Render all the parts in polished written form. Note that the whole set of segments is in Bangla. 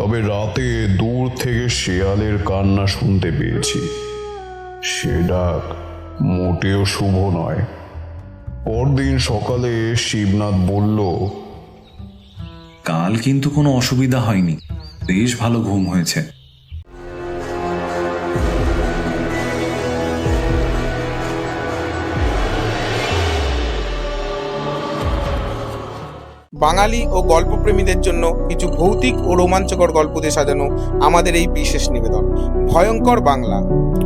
তবে রাতে দূর থেকে শেয়ালের কান্না শুনতে পেয়েছি। সে ডাক মোটেও শুভ নয়। পরদিন সকালে শিবনাথ বলল, কাল কিন্তু কোনো অসুবিধা হয়নি, বেশ ভালো ঘুম হয়েছে। বাঙালি ও গল্পপ্রেমীদের জন্য কিছু ভৌতিক ও রোমাঞ্চকর গল্প দিয়ে সাজানো আমাদের এই বিশেষ নিবেদন ভয়ঙ্কর বাংলা।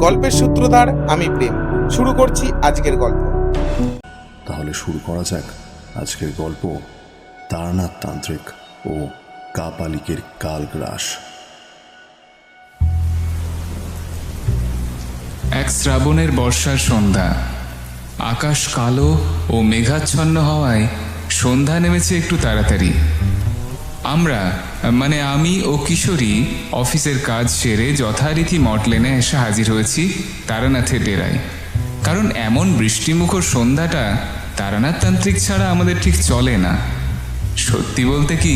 গল্পের সূত্রধার আমি প্রেম। শুরু করছি আজকের গল্প। তাহলে শুরু করা যাক আজকের গল্প, তারানাথ তান্ত্রিক ও কাপালিকের কালগ্রাস। এক শ্রাবণের বর্ষার সন্ধ্যা। আকাশ কালো ও মেঘাচ্ছন্ন হওয়ায় সন্ধ্যা নেমেছে একটু তাড়াতাড়ি। আমি ও কিশোরী অফিসের কাজ সেরে যথারীতি মটলেনে এসে হাজির হয়েছি তারানাথের ডেরায়। কারণ এমন বৃষ্টিমুখর সন্ধ্যাটা তারানাথ তান্ত্রিক ছাড়া আমাদের ঠিক চলে না। সত্যি বলতে কি,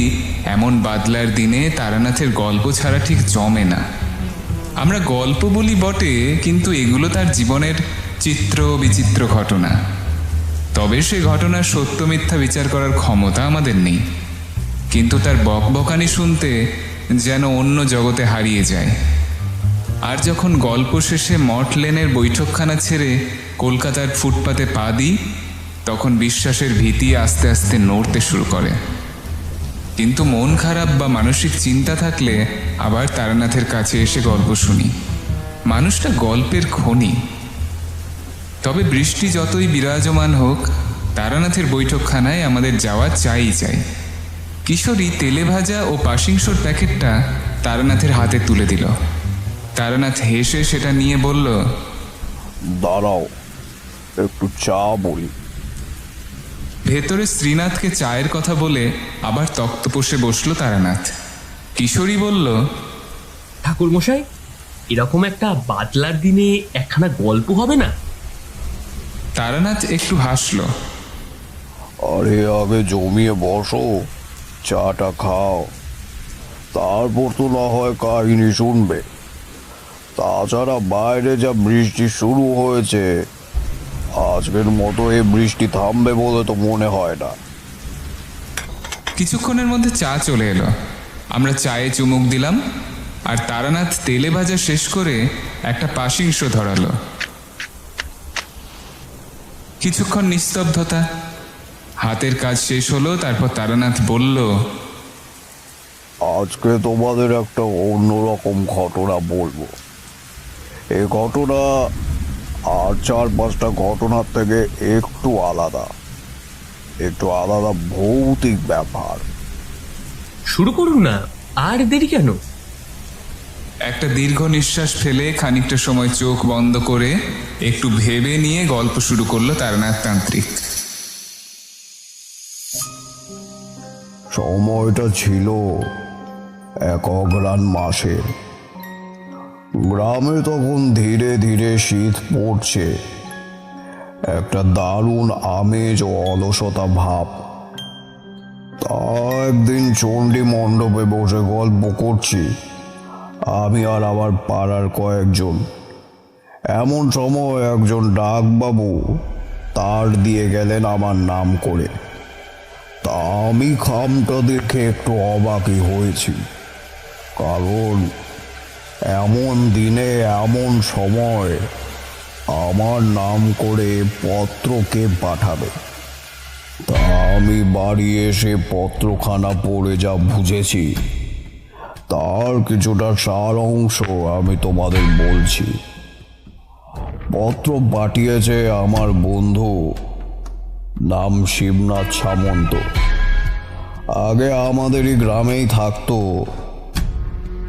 এমন বাদলার দিনে তারানাথের গল্প ছাড়া ঠিক জমে না। আমরা গল্প বলি বটে, কিন্তু এগুলো তার জীবনের চিত্র বিচিত্র ঘটনা। তবে সে ঘটনার সত্য মিথ্যা বিচার করার ক্ষমতা আমাদের নেই। কিন্তু তার বকবকানি শুনতে যেন অন্য জগতে হারিয়ে যায়। আর যখন গল্প শেষে মঠ লেনের বৈঠকখানা ছেড়ে কলকাতার ফুটপাতে পা দিই, তখন বিশ্বাসের ভীতি আস্তে আস্তে নড়তে শুরু করে। কিন্তু মন খারাপ বা মানসিক চিন্তা থাকলে আবার তারানাথের কাছে এসে গল্প শুনি। মানুষটা গল্পের খনি। তবে বৃষ্টি যতই বিরাজমান হোক, তারানাথের বৈঠকখানায় আমাদের যাওয়া চাই। কিশোরী তেলে ভাজা ও পাশিংশোর প্যাকেটটা তারানাথের হাতে তুলে দিল। তারানাথ হেসে সেটা নিয়ে বলল, দাঁড়াও, একটু চা বলি। ভেতরে শ্রীনাথকে চায়ের কথা বলে আবার তক্তপোষে বসলো তারানাথ। কিশোরী বলল, ঠাকুরমশাই, এরকম একটা বাদলার দিনে একখানা গল্প হবে না? তারানাথ একটু হাসল। আরে আগে জমিয়ে বসো, চাটা খাও, তারপর তো না হয় কাহিনী শুনবে। তাছাড়া বাইরে যা বৃষ্টি শুরু হয়েছে, আজকের মতো এই বৃষ্টি থামবে বলে তো মনে হয় না। কিছুক্ষণের মধ্যে চা চলে এলো। আমরা চায়ে চুমুক দিলাম, আর তারানাথ তেলে ভাজা শেষ করে একটা পাশিংশ ধরালো। কিছুক্ষণ নিস্তব্ধতা। হাতের কাজ শেষ হলো। তারপর তারানাথ বলল, আজকে তোমাদের একটা অন্যরকম ঘটনা বলবো। এই ঘটনা আর 4-5টা ঘটনার থেকে একটু আলাদা ভৌতিক ব্যাপার। শুরু করুন না, আর দেরি কেন? একটা দীর্ঘ নিঃশ্বাস ফেলে খানিকটা সময় চোখ বন্ধ করে একটু ভেবে নিয়ে গল্প শুরু করলো তারানাথ তান্ত্রিক। সময়টা ছিল এক অঘ্রাণ মাসে। গ্রামে তখন ধীরে ধীরে শীত পড়ছে। একটা দারুণ আমেজ ও অলসতা ভাব। তা একদিন চণ্ডী মণ্ডপে বসে গল্প করছি আমি আর আমার পাড়ার কয়েকজন। এমন সময় একজন ডাকবাবু তার দিয়ে গেলেন আমার নাম করে। তা আমি খামটা দেখে একটু অবাকই হয়েছি, কারণ এমন দিনে এমন সময় আমার নাম করে পত্র কে পাঠাবে। তা আমি বাড়ি এসে পত্রখানা পড়ে যা বুঝেছি, তার কিছুটা সার অংশ আমি তোমাদের বলছি। পত্র পাঠিয়েছে আমার বন্ধু, নাম শিবনাথ সামন্ত। আগে আমাদেরই গ্রামেই থাকতো,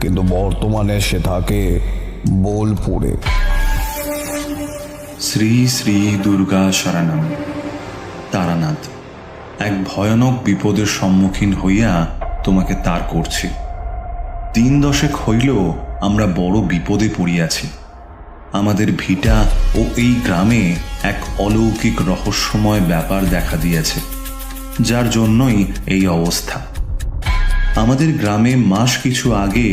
কিন্তু বর্তমানে সে থাকে বোলপুরে। শ্রী শ্রী দুর্গা শরণম। তারানাথ, এক ভয়ানক বিপদের সম্মুখীন হইয়া তোমাকে তার করছি। 3 দশেক হইল আমরা বড় বিপদে পড়িয়াছি। আমাদের ভিটা ও এই গ্রামে এক অলৌকিক রহস্যময় ব্যাপার দেখা দিয়েছে, যার জন্যই এই অবস্থা। আমাদের গ্রামে মাস কিছু আগে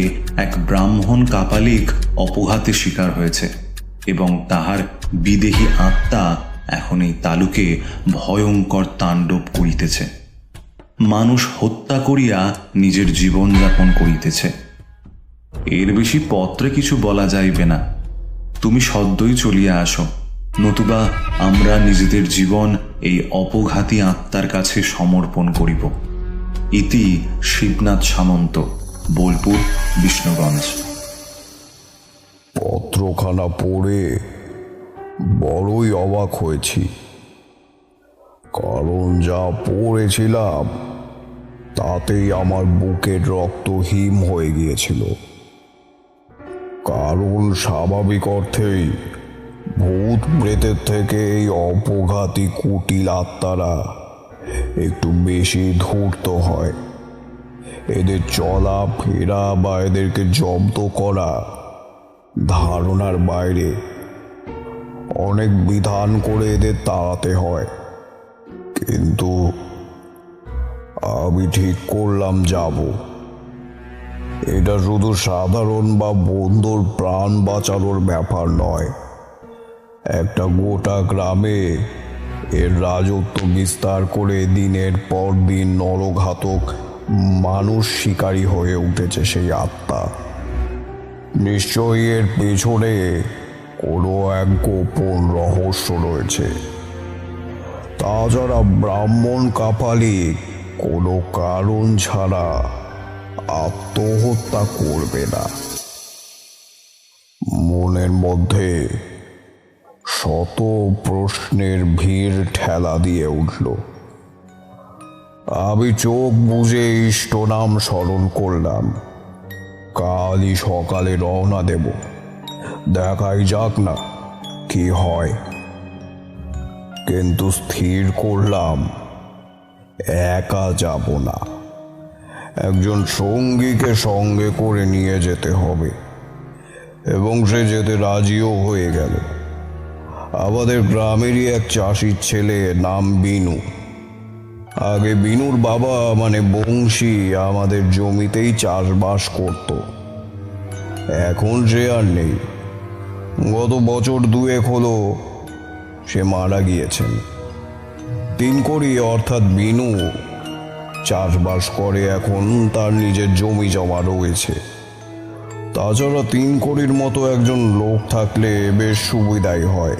এক ব্রাহ্মণ কাপালিক অপঘাতে শিকার হয়েছে এবং তাহার বিদেহী আত্মা এখন এই তালুকে ভয়ঙ্কর তাণ্ডব করিতেছে। মানুষ হত্যা করিয়া নিজের জীবন যাপন করিতেছে। এর বেশি পত্রে কিছু বলা যাইবে না। তুমি সদ্যই চলিয়া আসো, নতুবা আমরা নিজেদের জীবন এই অপঘাতী আত্মার কাছে সমর্পণ করিব। ইতি শিবনাথ সামন্ত, বোলপুর, বিষ্ণুগঞ্জ। পত্রখানা পড়ে বড়ই অবাক হয়েছি, কারণ যা পড়েছিলাম তাতেই আমার বুকের রক্ত হিম হয়ে গিয়েছিল। কারণ স্বাভাবিক অর্থেই ভূত প্রেতের থেকে এই অপঘাতী কুটিল আত্মারা একটু বেশি ধূর্ত হয়। এদের চলা ফেরা বা এদেরকে জব্দ করা ধারণার বাইরে। অনেক বিধান করে এদের তাড়াতে হয়, কিন্তু আমি ঠিক করলাম যাব। এটা শুধু সাধারণ বা বন্ধুর প্রাণ বাঁচানোর ব্যাপার নয়, একটা গোটা গ্রামে এর রাজত্ব বিস্তার করে দিনের পর দিন নরঘাতক মানুষ শিকারী হয়ে উঠেছে সেই আত্মা। নিশ্চয়ই এর পেছনে কোনো এক গোপন রহস্য রয়েছে। তাছাড়া ব্রাহ্মণ কাপালিক কোনো কারণ ছাড়া আত্মহত্যা করবে না। মনের মধ্যে শত প্রশ্নের ভিড় ঠেলা দিয়ে উঠল। আমি চোখ বুজে ইষ্ট নাম স্মরণ করলাম। কালই সকালে রওনা দেব, দেখাই যাক না কি হয়। কিন্তু স্থির করলাম একা যাব না, একজন সঙ্গীকে সঙ্গে করে নিয়ে যেতে হবে, এবং সে যেতে রাজিও হয়ে গেল। আমাদের গ্রামেরই এক চাষির ছেলে, নাম বিনু। আগে বিনুর বাবা মানে বংশী আমাদের জমিতেই চাষবাস করত। এখন সে আর নেই, গত বছর দুয়েক হলো সে মারা গিয়েছেন। তিনকড়ি অর্থাৎ বিনু চাষবাস করে, এখন তার নিজের জমি জমা রয়েছে। তাছাড়া তিনকড়ির মতো একজন লোক থাকলে বেশ সুবিধাই হয়।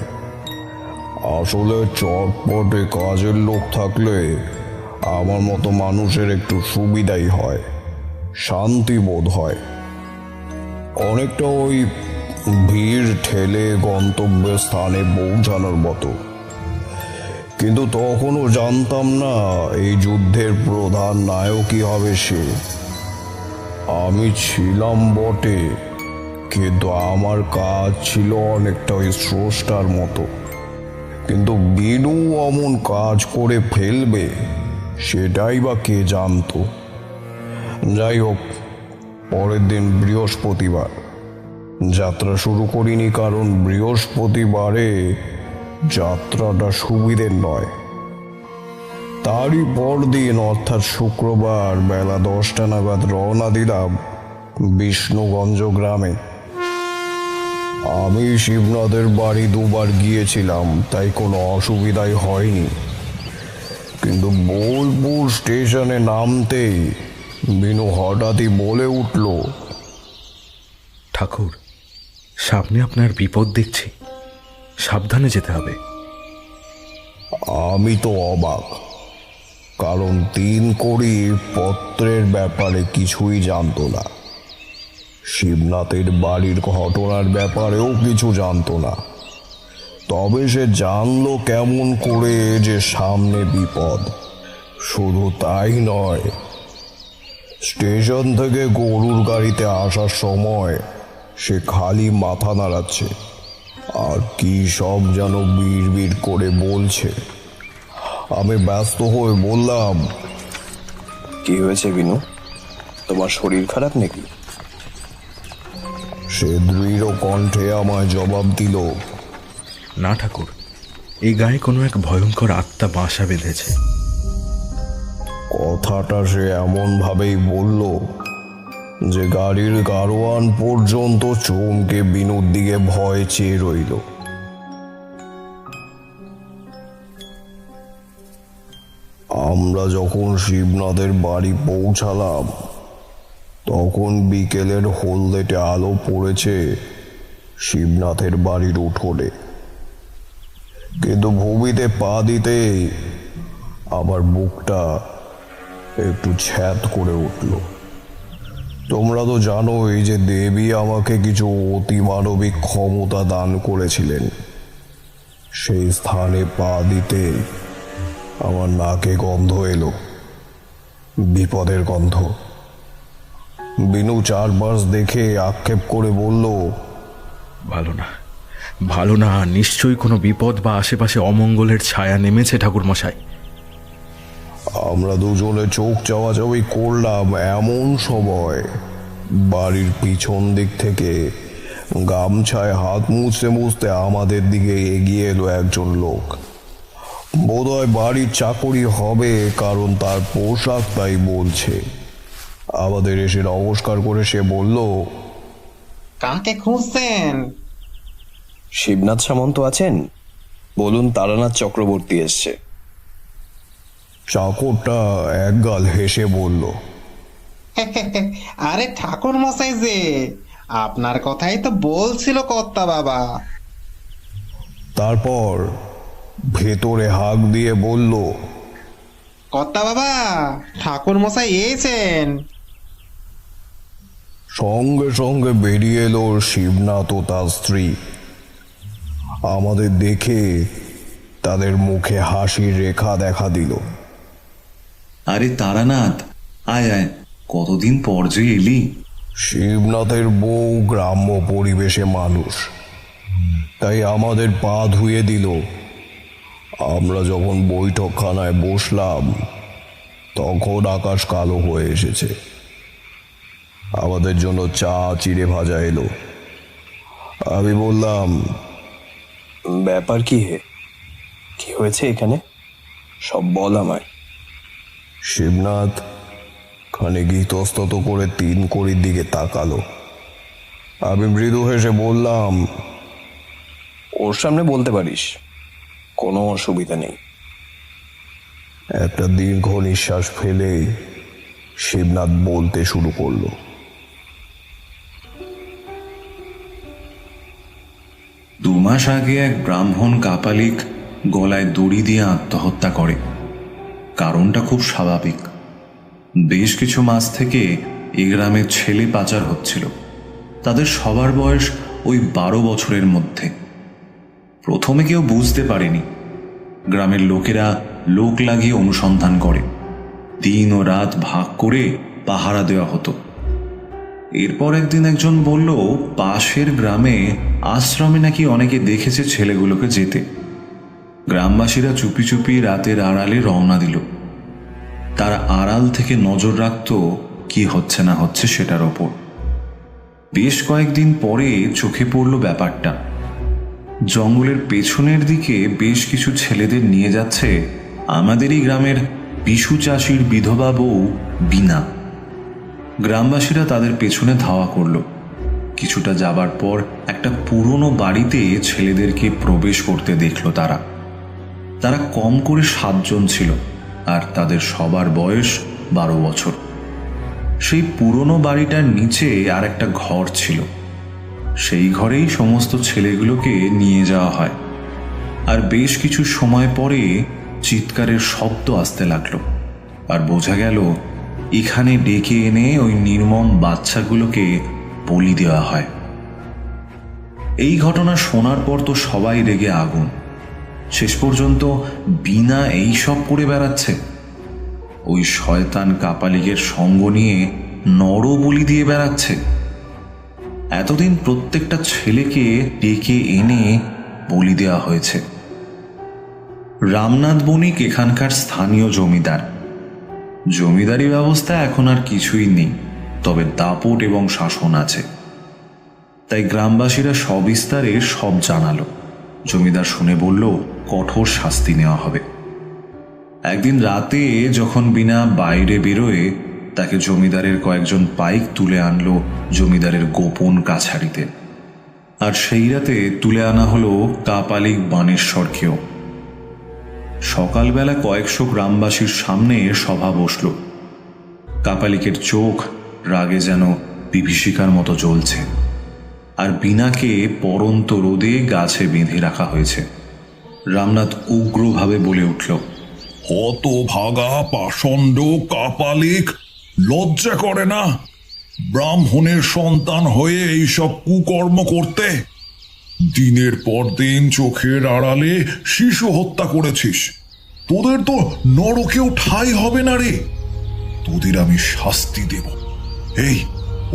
আসলে চটপটে কাজের লোক থাকলে আমার মতো মানুষের একটু সুবিধাই হয়, শান্তি বোধ হয়। অনেকটা ওই ভিড় ঠেলে গন্তব্যের স্থানে পৌঁছানোর মতো। কিন্তু তখনও জানতাম না এই যুদ্ধের প্রধান নায়কই হবে সে। আমি ছিলাম বটে, কিন্তু আমার কাজ ছিল অনেকটা ওই স্রষ্টার মতো। কিন্তু বিনু অমন কাজ করে ফেলবে সেটাই বা কে জানতো। যাই হোক, পরের দিন বৃহস্পতিবার। যাত্রা শুরু করিনি, কারণ বৃহস্পতিবারে যাত্রাটা সুবিধের নয়। তারই পরদিন অর্থাৎ শুক্রবার বেলা 10টা নাগাদ রওনা দিলাম বিষ্ণুগঞ্জ গ্রামে। আমি শিবনাথের বাড়ি দুবার গিয়েছিলাম, তাই কোনো অসুবিধাই হয়নি। কিন্তু বোলপুর স্টেশনে নামতেই বিনু হঠাৎই বলে উঠল, ঠাকুর, সামনে আপনার বিপদ দেখছি, সাবধানে যেতে হবে। আমি তো অবাক, কারণ তিনকড়ি পত্রের ব্যাপারে কিছুই জানতো না, শিবনাথের বাড়ির ঘটনার ব্যাপারেও কিছু জানতো না। তবে সে জানলো কেমন করে যে সামনে বিপদ। শুধু তাই নয়, স্টেশন থেকে গরুর গাড়িতে আসার সময় সে খালি মাথা নাড়াচ্ছে আর কি সব যেন বিড় করে বলছে। আমি ব্যস্ত হয়ে বললাম, কি হয়েছে বিনু, তোমার শরীর খারাপ নাকি? সে দৃঢ় কণ্ঠে আমায় জবাব দিল, না ঠাকুর, এই গায়ে কোনো এক ভয়ঙ্কর আত্মা বাসা বেঁধেছে। কথাটা সে এমনভাবেই বলল যে গাড়ির গাড়োয়ান পর্যন্ত চমকে বিনুর দিকে ভয় চেয়ে রইল। আমরা যখন শিবনাথের বাড়ি পৌঁছালাম তখন বিকেলের হলদেটে আলো পড়েছে শিবনাথের বাড়ির উঠোনে, কিন্তু ভূমিতে পা দিতেই আবার বুকটা একটু ছ্যাদ করে উঠল। তোমরা তো জানোই যে দেবী আমাকে কিছু অতিমানবিক ক্ষমতা দান করেছিলেন। সেই স্থানে পা দিতে আমার নাকে গন্ধ এলো, বিপদের গন্ধ। বিনু চারপাশ দেখে আক্ষেপ করে বলল, ভালো না, ভালো না, নিশ্চয়ই কোনো বিপদ বা আশেপাশে অমঙ্গলের ছায়া নেমেছে ঠাকুরমশাই। আমরা দুজনে চোখ চাওয়াচাওয়ি করলাম। এমন সময় বাড়ির পিছন দিক থেকে গামছায় হাত মুছতে মুছতে আমাদের দিকে এগিয়ে এলো একজন লোক। বোধহয় বাড়ির চাকরি হবে, কারণ তার পোশাক তাই বলছে। আমাদের এসে নমস্কার করে সে বলল, কাকে খুঁজছেন? শিবনাথ সামন্ত আছেন? বলুন, তারানাথ চক্রবর্তী এসছে। চাকরটা একগাল হেসে বলল, আরে ঠাকুর মশাই যে, আপনার কথাই তো বলছিল কর্তা বাবা। তারপর ভেতরে হাঁক দিয়ে বলল, কর্তা বাবা, ঠাকুর মশাই এসেছেন। সঙ্গে সঙ্গে বেরিয়ে এলো শিবনাথ ও তার স্ত্রী। আমাদের দেখে তাদের মুখে হাসির রেখা দেখা দিল। আরে তারানাথ, আয় আয়, কতদিন পর যে এলি। শিবনাথের বউ গ্রাম্য পরিবেশে মানুষ, তাই আমাদের পা ধুয়ে দিল। আমরা যখন বৈঠকখানায় বসলাম তখন আকাশ কালো হয়ে এসেছে। আমাদের জন্য চা চিড়ে ভাজা এলো। আমি বললাম, ব্যাপার কি হে? কি হয়েছে এখানে? সব বল আমায়। শিবনাথ খানিক ইতস্তত করে 3 কড়ির দিকে তাকালো। আমি মৃদু হেসে বললাম, ওর সামনে বলতে পারিস, কোনো অসুবিধা নেই। একটা দীর্ঘ নিঃশ্বাস ফেলেই শিবনাথ বলতে শুরু করলো, 2 মাস আগে এক ব্রাহ্মণ কাপালিক গলায় দড়ি দিয়ে আত্মহত্যা করে। কারণটা খুব স্বাভাবিক। বেশ কিছু মাস থেকে এই গ্রামে ছেলে পাচার হচ্ছিল। তাদের সবার বয়স ওই 12 বছরের মধ্যে। প্রথমে কেউ বুঝতে পারেনি। গ্রামের লোকেরা লোক লাগিয়ে অনুসন্ধান করে। দিন ও রাত ভাগ করে পাহারা দেওয়া হতো। এরপর একদিন একজন বলল, পাশের গ্রামে আশ্রমে নাকি অনেকে দেখেছে ছেলেগুলোকে যেতে। গ্রামবাসীরা চুপি চুপি রাতের আড়ালে রওনা দিল। তারা আড়াল থেকে নজর রাখত কি হচ্ছে না হচ্ছে সেটার ওপর। বেশ কয়েকদিন পরে চোখে পড়ল ব্যাপারটা। জঙ্গলের পেছনের দিকে বেশ কিছু ছেলেদের নিয়ে যাচ্ছে আমাদেরই গ্রামের বিশু চাষির বিধবা বউ বিনা। গ্রামবাসীরা তাদের পেছনে ধাওয়া করল। কিছুটা যাবার পর একটা পুরনো বাড়িতে ছেলেদেরকে প্রবেশ করতে দেখল তারা। তারা কম করে 7 জন ছিল, আর তাদের সবার বয়স 12 বছর। সেই পুরনো বাড়িটার নিচে আর একটা ঘর ছিল। সেই ঘরেই সমস্ত ছেলেগুলোকে নিয়ে যাওয়া হয়। আর বেশ কিছু সময় পরে চিৎকারের শব্দ আসতে লাগলো, আর বোঝা গেল এখানে ডেকে এনে ওই নির্মম বাচ্চাগুলোকে বলি দেওয়া হয়। এই ঘটনা শোনার পর তো সবাই রেগে আগুন। শেষ পর্যন্ত বিনা এই সব করে বেড়াচ্ছে। ওই শয়তান কাপালিকের সঙ্গ নিয়ে নর বলি দিয়ে বেড়াচ্ছে। এতদিন প্রত্যেকটা ছেলেকে ডেকে এনে বলি দেওয়া হয়েছে। রামনাথ বণিক এখানকার স্থানীয় জমিদার। জমিদারি ব্যবস্থা এখন আর কিছুই নেই, তবে দাপট এবং শাসন আছে। তাই গ্রামবাসীরা সবিস্তারে সব জানালো। জমিদার শুনে বলল, কঠোর শাস্তি নেওয়া হবে। একদিন রাতে যখন বিনা বাইরে বেরোয়, তাকে জমিদারের কয়েকজন পাইক তুলে আনলো জমিদারের গোপন কাছারিতে। আর সেই রাতে তুলে আনা হলো কাপালিক বানেশ্বরকেও। সকালবেলা কয়েকশো গ্রামবাসীর সামনে সভা বসল। কাপালিকের চোখ রাগে যেন বিভীষিকার মতো জ্বলছে, আর বিনাকে পরন্ত রোদে গাছে বেঁধে রাখা হয়েছে। রামনাথ উগ্রভাবে বলে উঠল, হতভাগা পাষণ্ড কাপালিক, লজ্জা করে না ব্রাহ্মণের সন্তান হয়ে এইসব কুকর্ম করতে? দিনের পর দিন চোখের আড়ালে শিশু হত্যা করেছিস। তোদের তো নরকেও ঠাঁই হবে না রে। তোদের আমি শাস্তি দেব। এই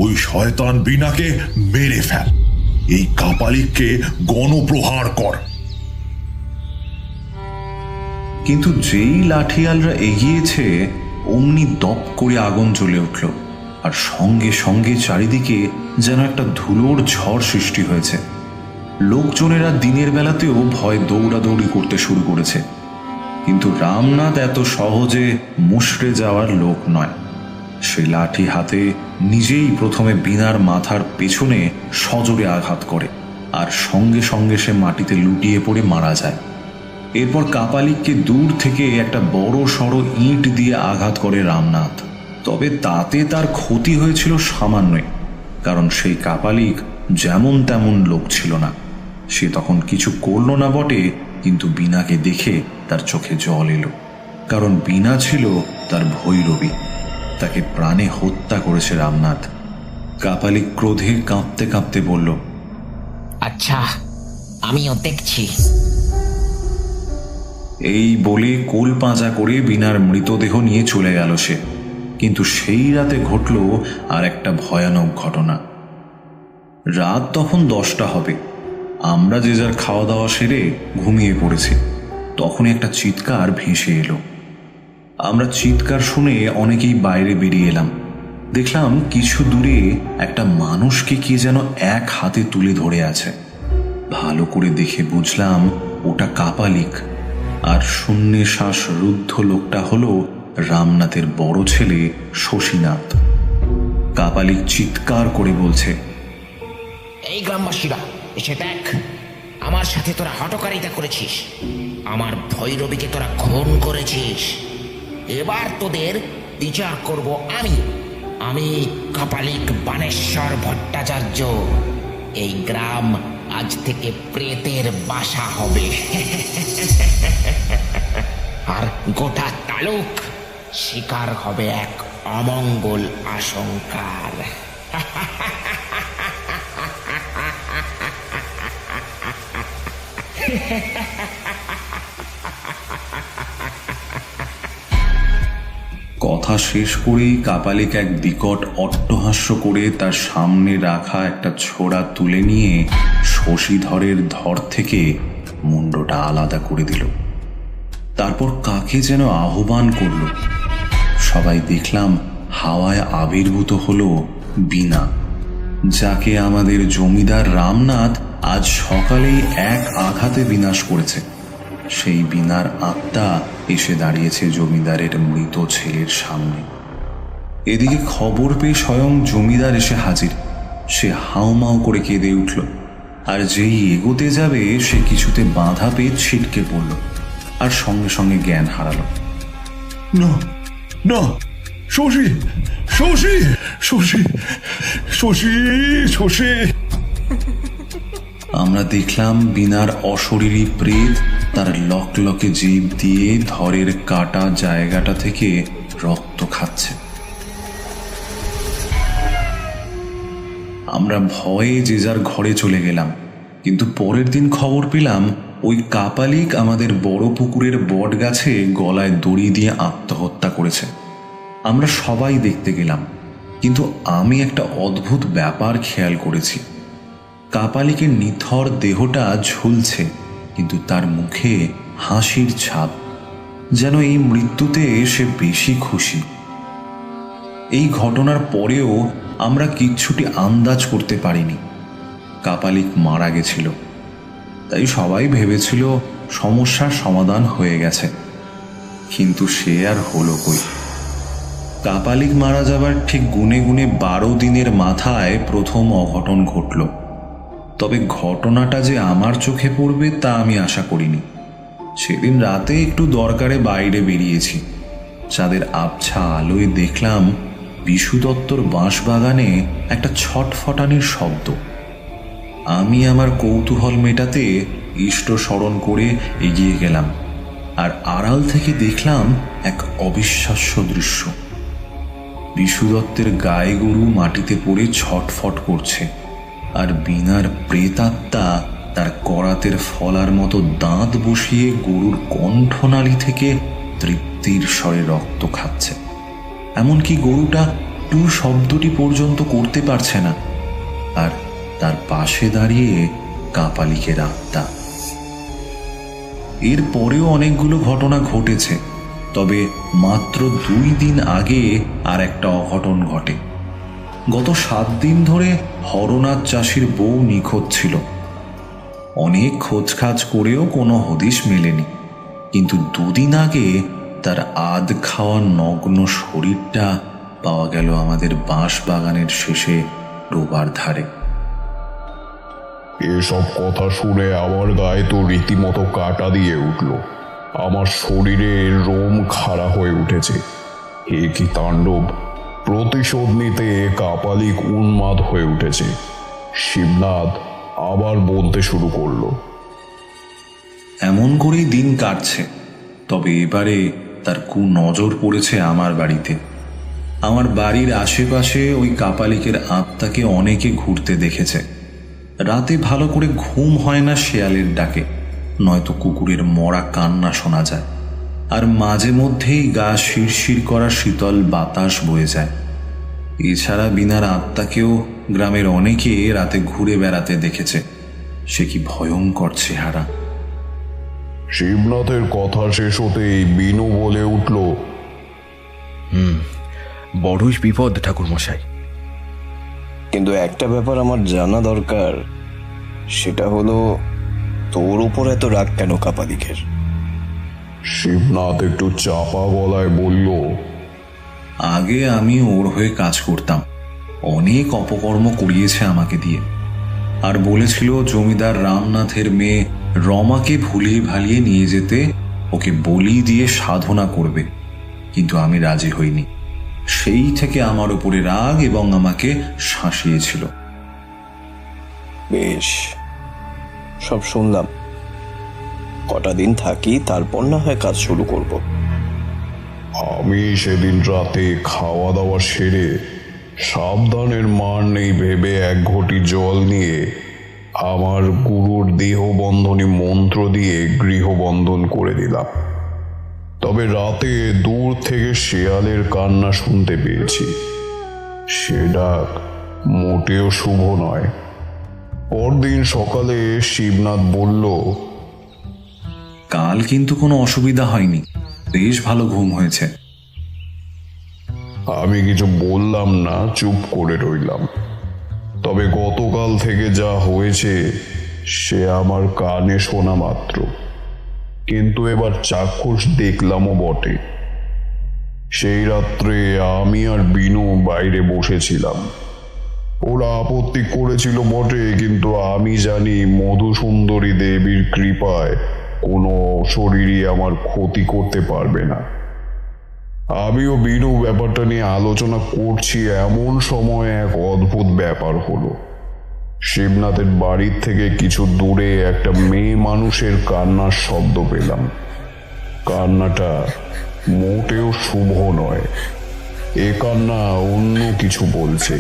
ওই শয়তান বিনাকে মেরে ফেল, এই কাপালিককে গণপ্রহার কর। কিন্তু যেই লাঠিয়ালরা এগিয়েছে, অমনি দপ করে আগুন জ্বলে উঠল, আর সঙ্গে সঙ্গে চারিদিকে যেন একটা ধুলোর ঝড় সৃষ্টি হয়েছে। লোকজনেরা দিনের বেলাতেও ভয় দৌড়াদৌড়ি করতে শুরু করেছে। কিন্তু রামনাথ এত সহজে মুষড়ে যাওয়ার লোক নয়। সে লাঠি হাতে নিজেই প্রথমে বিনার মাথার পেছনে সজোরে আঘাত করে, আর সঙ্গে সঙ্গে সে মাটিতে লুটিয়ে পড়ে মারা যায়। এরপর কাপালিককে দূর থেকে একটা বড় সড় ইট দিয়ে আঘাত করে রামনাথ। তবে তাতে তার ক্ষতি হয়েছিল সামান্যই, কারণ সেই কাপালিক যেমন তেমন লোক ছিল না। সে তখন কিছু করল না বটে, কিন্তু বিনাকে দেখে তার চোখে জল এলো, কারণ বিনা ছিল তার ভৈরবী। তাকে প্রাণে হত্যা করেছে রামনাথ। কাপালিক ক্রোধে কাঁপতে কাঁপতে বলল, আচ্ছা, আমিও দেখছি। এই বলে কোল পাঁজা করে বিনার মৃতদেহ নিয়ে চলে গেল সে। কিন্তু সেই রাতে ঘটল আর একটা ভয়ানক ঘটনা। রাত তখন 10টা হবে। আমরা যে যার খাওয়া দাওয়া সেরে ঘুমিয়ে পড়েছি। তখন একটা চিৎকার ভেসে এলো। আমরা চিৎকার শুনে অনেকেই বাইরে বেরিয়ে এলাম। দেখলাম কিছু দূরে একটা মানুষকে কে যেন এক হাতে তুলে ধরে আছে। ভালো করে দেখে বুঝলাম ওটা কাপালিক, আর শূন্যে শ্বাস রুদ্ধ লোকটা হলো রামনাথের বড় ছেলে শশীনাথ। কাপালিক চিৎকার করে বলছে, এই গ্রামবাসীরা এসে দেখ, আমার সাথে তোরা হঠকারিতা করেছিস, আমার ভৈরবীকে তোরা খুন করেছিস। এবার তোদের বিচার করব আমি কাপালিক বানেশ্বর ভট্টাচার্য। এই গ্রাম আজ থেকে প্রেতের বাসা হবে, আর গোটা তালুক শিকার হবে এক অমঙ্গল আশঙ্কার। কথা শেষ করেই কাপালিক এক বিকট অট্টহাস্য করে তার সামনে রাখা একটা ছোড়া তুলে নিয়ে শশীধরের ধর থেকে মুন্ডটা আলাদা করে দিল। তারপর কাকে যেন আহ্বান করল। সবাই দেখলাম হাওয়ায় আবির্ভূত হলো বিনা, যাকে আমাদের জমিদার রামনাথ আজ সকালেই এক আঘাতে বিনাশ করেছে। সেই বিনার আত্মা এসে দাঁড়িয়েছে জমিদারের মৃত ছেলের সামনে। এদিকে খবর পেয়ে স্বয়ং জমিদার এসে হাজির। সে হাউমাউ করে কেঁদে উঠল, আর যেই এগোতে যাবে সে কিছুতে বাধা পেয়ে ছিটকে পড়ল, আর সঙ্গে সঙ্গে জ্ঞান হারালো। না না, শশী শশী শশী শশী শশী। আমরা দেখলাম বিনার অশরীরী প্রেত তার লকলকে জিভ দিয়ে ধরের কাটা জায়গাটা থেকে রক্ত খাচ্ছে। আমরা ভয়ে যে যার ঘরে চলে গেলাম। কিন্তু পরের দিন খবর পেলাম ওই কাপালিক আমাদের বড় পুকুরের বট গাছে গলায় দড়ি দিয়ে আত্মহত্যা করেছে। আমরা সবাই দেখতে গেলাম, কিন্তু আমি একটা অদ্ভুত ব্যাপার খেয়াল করেছি। কাপালিকের নিথর দেহটা ঝুলছে, কিন্তু তার মুখে হাসির ছাপ, যেন এই মৃত্যুতে সে বেশি খুশি। এই ঘটনার পরেও আমরা কিচ্ছুটি আন্দাজ করতে পারিনি কাপালিক মারা গেছিল। তাই সবাই ভেবেছিল সমস্যার সমাধান হয়ে গেছে। কিন্তু সে আর হলো কই। কাপালিক মারা যাবার ঠিক গুনে গুনে 12 দিনের মাথায় প্রথম অঘটন ঘটল। তবে ঘটনাটা যে আমার চোখে পড়বে তা আমি আশা করিনি। সেদিন রাতে একটু দরকারে বাইরে বেরিয়েছি। চাঁদের আবছা আলোয় দেখলাম বিশু দত্তর বাঁশবাগানে একটা ছটফটানির শব্দ। আমি আমার কৌতূহল মেটাতে ইষ্ট স্মরণ করে এগিয়ে গেলাম, আর আড়াল থেকে দেখলাম এক অবিশ্বাস্য দৃশ্য। বিশু দত্তের গায়ে গরু মাটিতে পড়ে ছটফট করছে, আর বিনার প্রেতাত্মা তার করাতের ফলার মতো দাঁত বসিয়ে গরুর কণ্ঠনালী থেকে তৃপ্তির স্বরে রক্ত খাচ্ছে। এমনকি গরুটা টু শব্দটি পর্যন্ত করতে পারছে না, আর তার পাশে দাঁড়িয়ে কাপালিকের আত্মা। এর পরেও অনেকগুলো ঘটনা ঘটেছে, তবে মাত্র 2 দিন আগে আর একটা অঘটন ঘটে। গত 7 দিন ধরে হরনাথ চাষির বউ নিখোঁজ ছিল। অনেক খোঁজখাজ করেও কোনো হদিশ মেলেনি, কিন্তু 2 দিন আগে তার আধ খাওয়া নগ্ন শরীরটা পাওয়া গেল আমাদের বাঁশ বাগানের শেষে ডোবার ধারে। এসব কথা শুনে আমার গায়ে তো রীতিমতো কাটা দিয়ে উঠল। আমার শরীরে রোম খাড়া হয়ে উঠেছে। এ কি তাণ্ডব! প্রতিশোধ নিতে কাপালিক উন্মাদ হয়ে উঠেছে। শিবনাথ আবার বলতে শুরু করলো। এমন করেই দিন কাটছে, তবে এবারে তার কুনজর পড়েছে আমার বাড়িতে। আমার বাড়ির আশেপাশে ওই কাপালিকের আত্মাকে অনেকে ঘুরতে দেখেছে। রাতে ভালো করে ঘুম হয় না শেয়ালের ডাকে, নয়তো কুকুরের মরা কান্না শোনা যায়, আর মাঝে মধ্যেই গা শিরশির করা শীতল বাতাস বয়ে যায়। এছাড়া বিনার আত্মাকেও গ্রামের অনেকে রাতে ঘুরে বেড়াতে দেখেছে। সে কি ভয়ঙ্কর চেহারা! শিবনাথের কথা শেষ হতেই বিনু বলে উঠল, বড়ই বিপদ ঠাকুরমশাই। কিন্তু একটা ব্যাপার আমার জানা দরকার, সেটা হলো তোর উপর এত রাগ কেন কাপালিকের? শিবনাথ একটু চাপা গলায় বলল, আগে আমি ওর হয়ে কাজ করতাম। অনেক অপকর্ম করিয়েছে আমাকে দিয়ে, আর বলেছিল জমিদার রামনাথের মেয়ে রমাকে ভুলিয়ে ভালিয়ে নিয়ে যেতে ওকে বলি দিয়ে সাধনা করবে, কিন্তু আমি রাজি হইনি। সেই থেকে আমার উপরে রাগ এবং আমাকে শাসিয়েছিল। বেশ, সব শুনলাম। কটা দিন থাকি, তারপর না হয় কাজ শুরু করব। আমি সেদিন রাতে খাওয়া দাওয়া সেরে সাবধানের মান নেই ভেবে 1 ঘটি জল নিয়ে আমার গুরুর দেহবন্ধনী মন্ত্র দিয়ে গৃহবন্ধন করে দিলাম। তবে রাতে দূর থেকে শেয়ালের কান্না শুনতে পেয়েছি। সে ডাক মোটেও শুভ নয়। পরদিন সকালে শিবনাথ বলল, কাল কিন্তু কোনো অসুবিধা হয়নি, বেশ ভালো ঘুম হয়েছে। আমি কিছু বললাম না, চুপ করে রইলাম। তবে গতকাল থেকে যা হয়েছে সে আমার কানে শোনা মাত্র, কিন্তু এবার চাক্ষুষ দেখলামও বটে। সেই রাত্রে আমি আর বিনু বাইরে বসেছিলাম। ওরা আপত্তি করেছিল বটে, কিন্তু আমি জানি মধুসুন্দরী দেবীর কৃপায় কোনো শরীরই আমার ক্ষতি করতে পারবে না। আমিও বিনু ব্যাপারটা নিয়ে আলোচনা করছি, এমন সময় এক অদ্ভুত ব্যাপার হলো। শিবনাথের বাড়ির থেকে কিছু দূরে একটা মেয়ে মানুষের কান্নার শব্দ পেলাম। কান্নাটা মোটেও শুভ নয়, এ কান্না অন্য কিছু বলছে।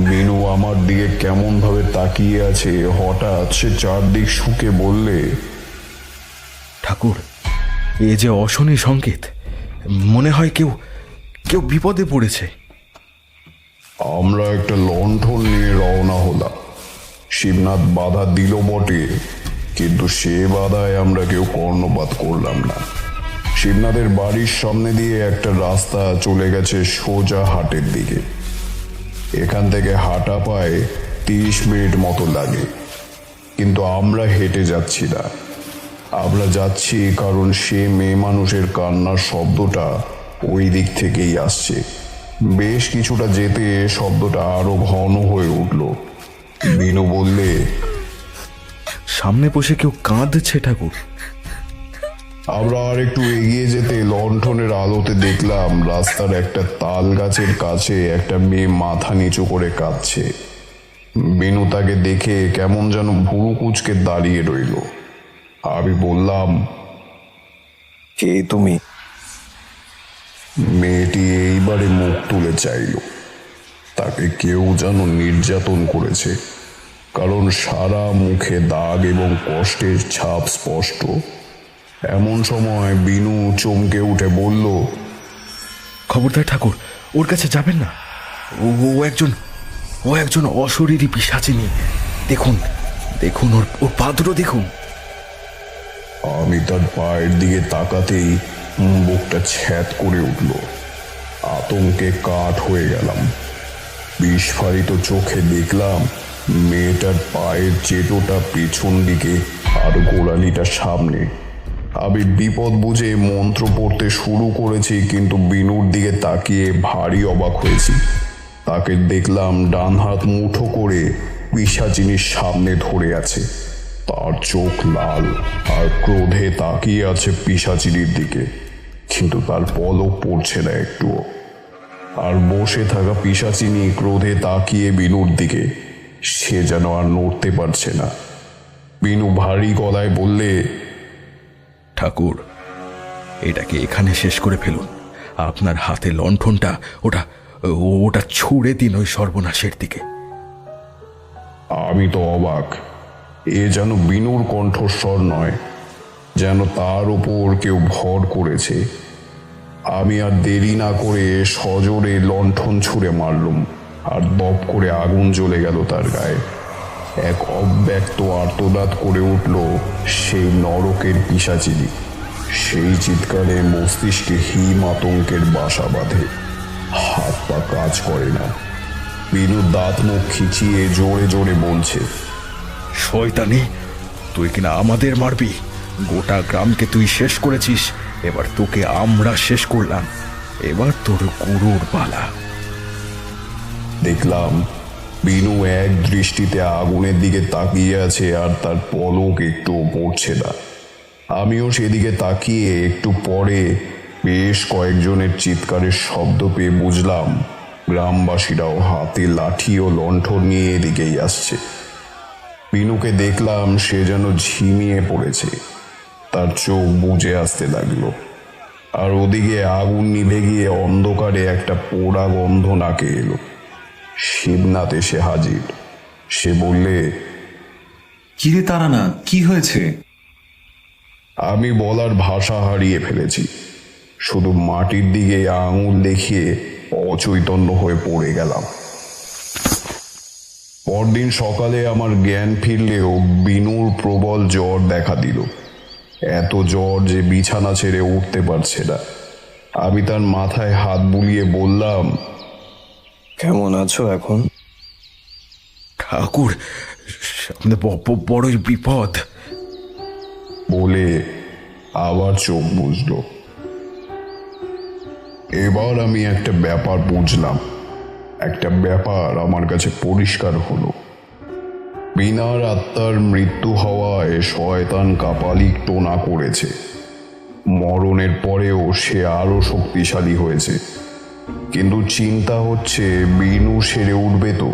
বিনু আমার দিকে কেমন ভাবে তাকিয়ে আছে। হঠাৎ সে চারদিক শুকে বললে, ঠাকুর, এ যে অশনি সংকেত, মনে হয় কেউ কেউ বিপদে পড়েছে। আমরা একটা লণ্ঠন নিয়ে রওনা হলাম। শিবনাথ বাধা দিল বটে, কিন্তু সে বাধায় আমরা কেউ কর্ণপাত করলাম না। শিবনাথের বাড়ির সামনে দিয়ে একটা রাস্তা চলে গেছে সোজা হাটের দিকে। এখান থেকে হাঁটা পায় 30 মিনিট মতো লাগে, কিন্তু আমরা হেঁটে যাচ্ছি না। আমরা যাচ্ছি কারণ সে মেয়ে মানুষের কান্নার শব্দটা ওই দিক থেকেই আসছে। বেশ কিছুটা যেতে শব্দটা আরো ঘন হয়ে উঠল। বিনু বললে, সামনে বসে কেউ কাঁদছে ঠাকুর। আমরা আর একটু এগিয়ে যেতে লণ্ঠনের আলোতে দেখলাম রাস্তার একটা তাল গাছের কাছে একটা মেয়ে মাথা নিচু করে কাঁদছে। বিনু তাকে দেখে কেমন যেন ভুরু কুঁচকে দাঁড়িয়ে রইল। আমি বললাম, কে তুমি? মেয়েটি এইবারে মুখ তুলে চাইল। তাকে কেউ যেন নির্যাতন করেছে, কারণ সারা মুখে দাগ এবং কষ্টের ছাপ স্পষ্ট। এমন সময় বিনু চমকে উঠে বলল, খবরদার ঠাকুর, ওর কাছে যাবেন না। ও ও একজন অশরীরী পিশাচিনী। দেখুন দেখুন, ওর পা দুটো দেখুন। আমি তার পায়ের দিকে তাকাতেই বুকটা ছ্যাদ করে উঠল। আতঙ্কে কাঠ হয়ে গেলাম। বিস্ফারিত চোখে দেখলাম মেয়েটার পায়ের চেটোটা পেছন দিকে আর গোড়ালিটা সামনে। আমি বিপদ বুঝে মন্ত্র পড়তে শুরু করেছি, কিন্তু বিনুর দিকে তাকিয়ে ভারী অবাক হয়েছি। তাকে দেখলাম ডান হাত মুঠো করে পিশাচিনীর সামনে ধরে আছে। তার চোখ লাল আর ক্রোধে তাকিয়ে আছে পিশাচিনীর দিকে, কিন্তু তার পলক পড়ছে না একটুও। আর বসে থাকা পিশাচিনী ক্রোধে তাকিয়ে বিনুর দিকে। সে যেন আর নড়তে পারছে না। বিনু ভারী গলায় বললে, ঠাকুর, এটাকে এখানে শেষ করে ফেলুন। আপনার হাতে লণ্ঠনটা ওটা ছুঁড়ে দিন ওই সর্বনাশের দিকে। আমি তো অবাক। এ যেন বিনুর কণ্ঠস্বর নয়, যেন তার উপর কেউ ভর করেছে। আমি আর দেরি না করে সজোরে লণ্ঠন ছুঁড়ে মারলুম, আর দপ করে আগুন জ্বলে গেল তার গায়ে। এক অব্যক্ত আর্তনাদ করে উঠল সেই নরকের পিশাচিনী। সেই চিৎকারে মস্তিষ্কে হিম আতঙ্কের বাসা বাঁধে। হাত পা কাজ করে না। বিনু দাঁত মুখ খিচিয়ে জোরে জোরে বলছে, শয়তানি, তুই কিনা আমাদের মারবি? গোটা গ্রামকে তুই শেষ করেছিস, এবার তোকে আমরা শেষ করলাম। এবার তোর গুরুর পালা। দেখলাম বিনু এক দৃষ্টিতে আগুনের দিকে তাকিয়ে আছে, আর তার পলক একটু পড়ছে না। আমিও সেদিকে তাকিয়ে একটু পরে বেশ কয়েকজনের চিৎকারের শব্দ পেয়ে বুঝলাম গ্রামবাসীরাও হাতে লাঠি ও লণ্ঠন নিয়ে এদিকেই আসছে। বিনুকে দেখলাম সে যেন ঝিমিয়ে পড়েছে। তার চোখ বুজে আসতে লাগলো। আর ওদিকে আগুন নিভে গিয়ে অন্ধকারে একটা পোড়া গন্ধ নাকে এলো। শিবনাথ এসে হাজির। সে বললে, কিরে তারানাথ, কি হয়েছে? আমি বলার ভাষা হারিয়ে ফেলেছি। শুধু মাটির দিকে আঙুল দেখিয়ে অচৈতন্য হয়ে পড়ে গেলাম। পরদিন সকালে আমার জ্ঞান ফিরলেও বিনুর প্রবল জ্বর দেখা দিল। এত জ্বর যে বিছানা ছেড়ে উঠতে পারছে না। আমি তার মাথায় হাত বুলিয়ে বললাম, কেমন আছো এখন? ঠাকুর, সামনে বড়ই বিপদ। বলে আবার চোখ বুঝল। এবার আমি একটা ব্যাপার বুঝলাম। একটা ব্যাপার আমার কাছে পরিষ্কার হলো। বিনার আত্মার মৃত্যু হওয়ায় শয়তান কাপালিক টোনা করেছে। মরণের পরেও সে আরো শক্তিশালী হয়েছে। কিন্তু চিন্তা হচ্ছে বিনু সেরে উঠবে তো?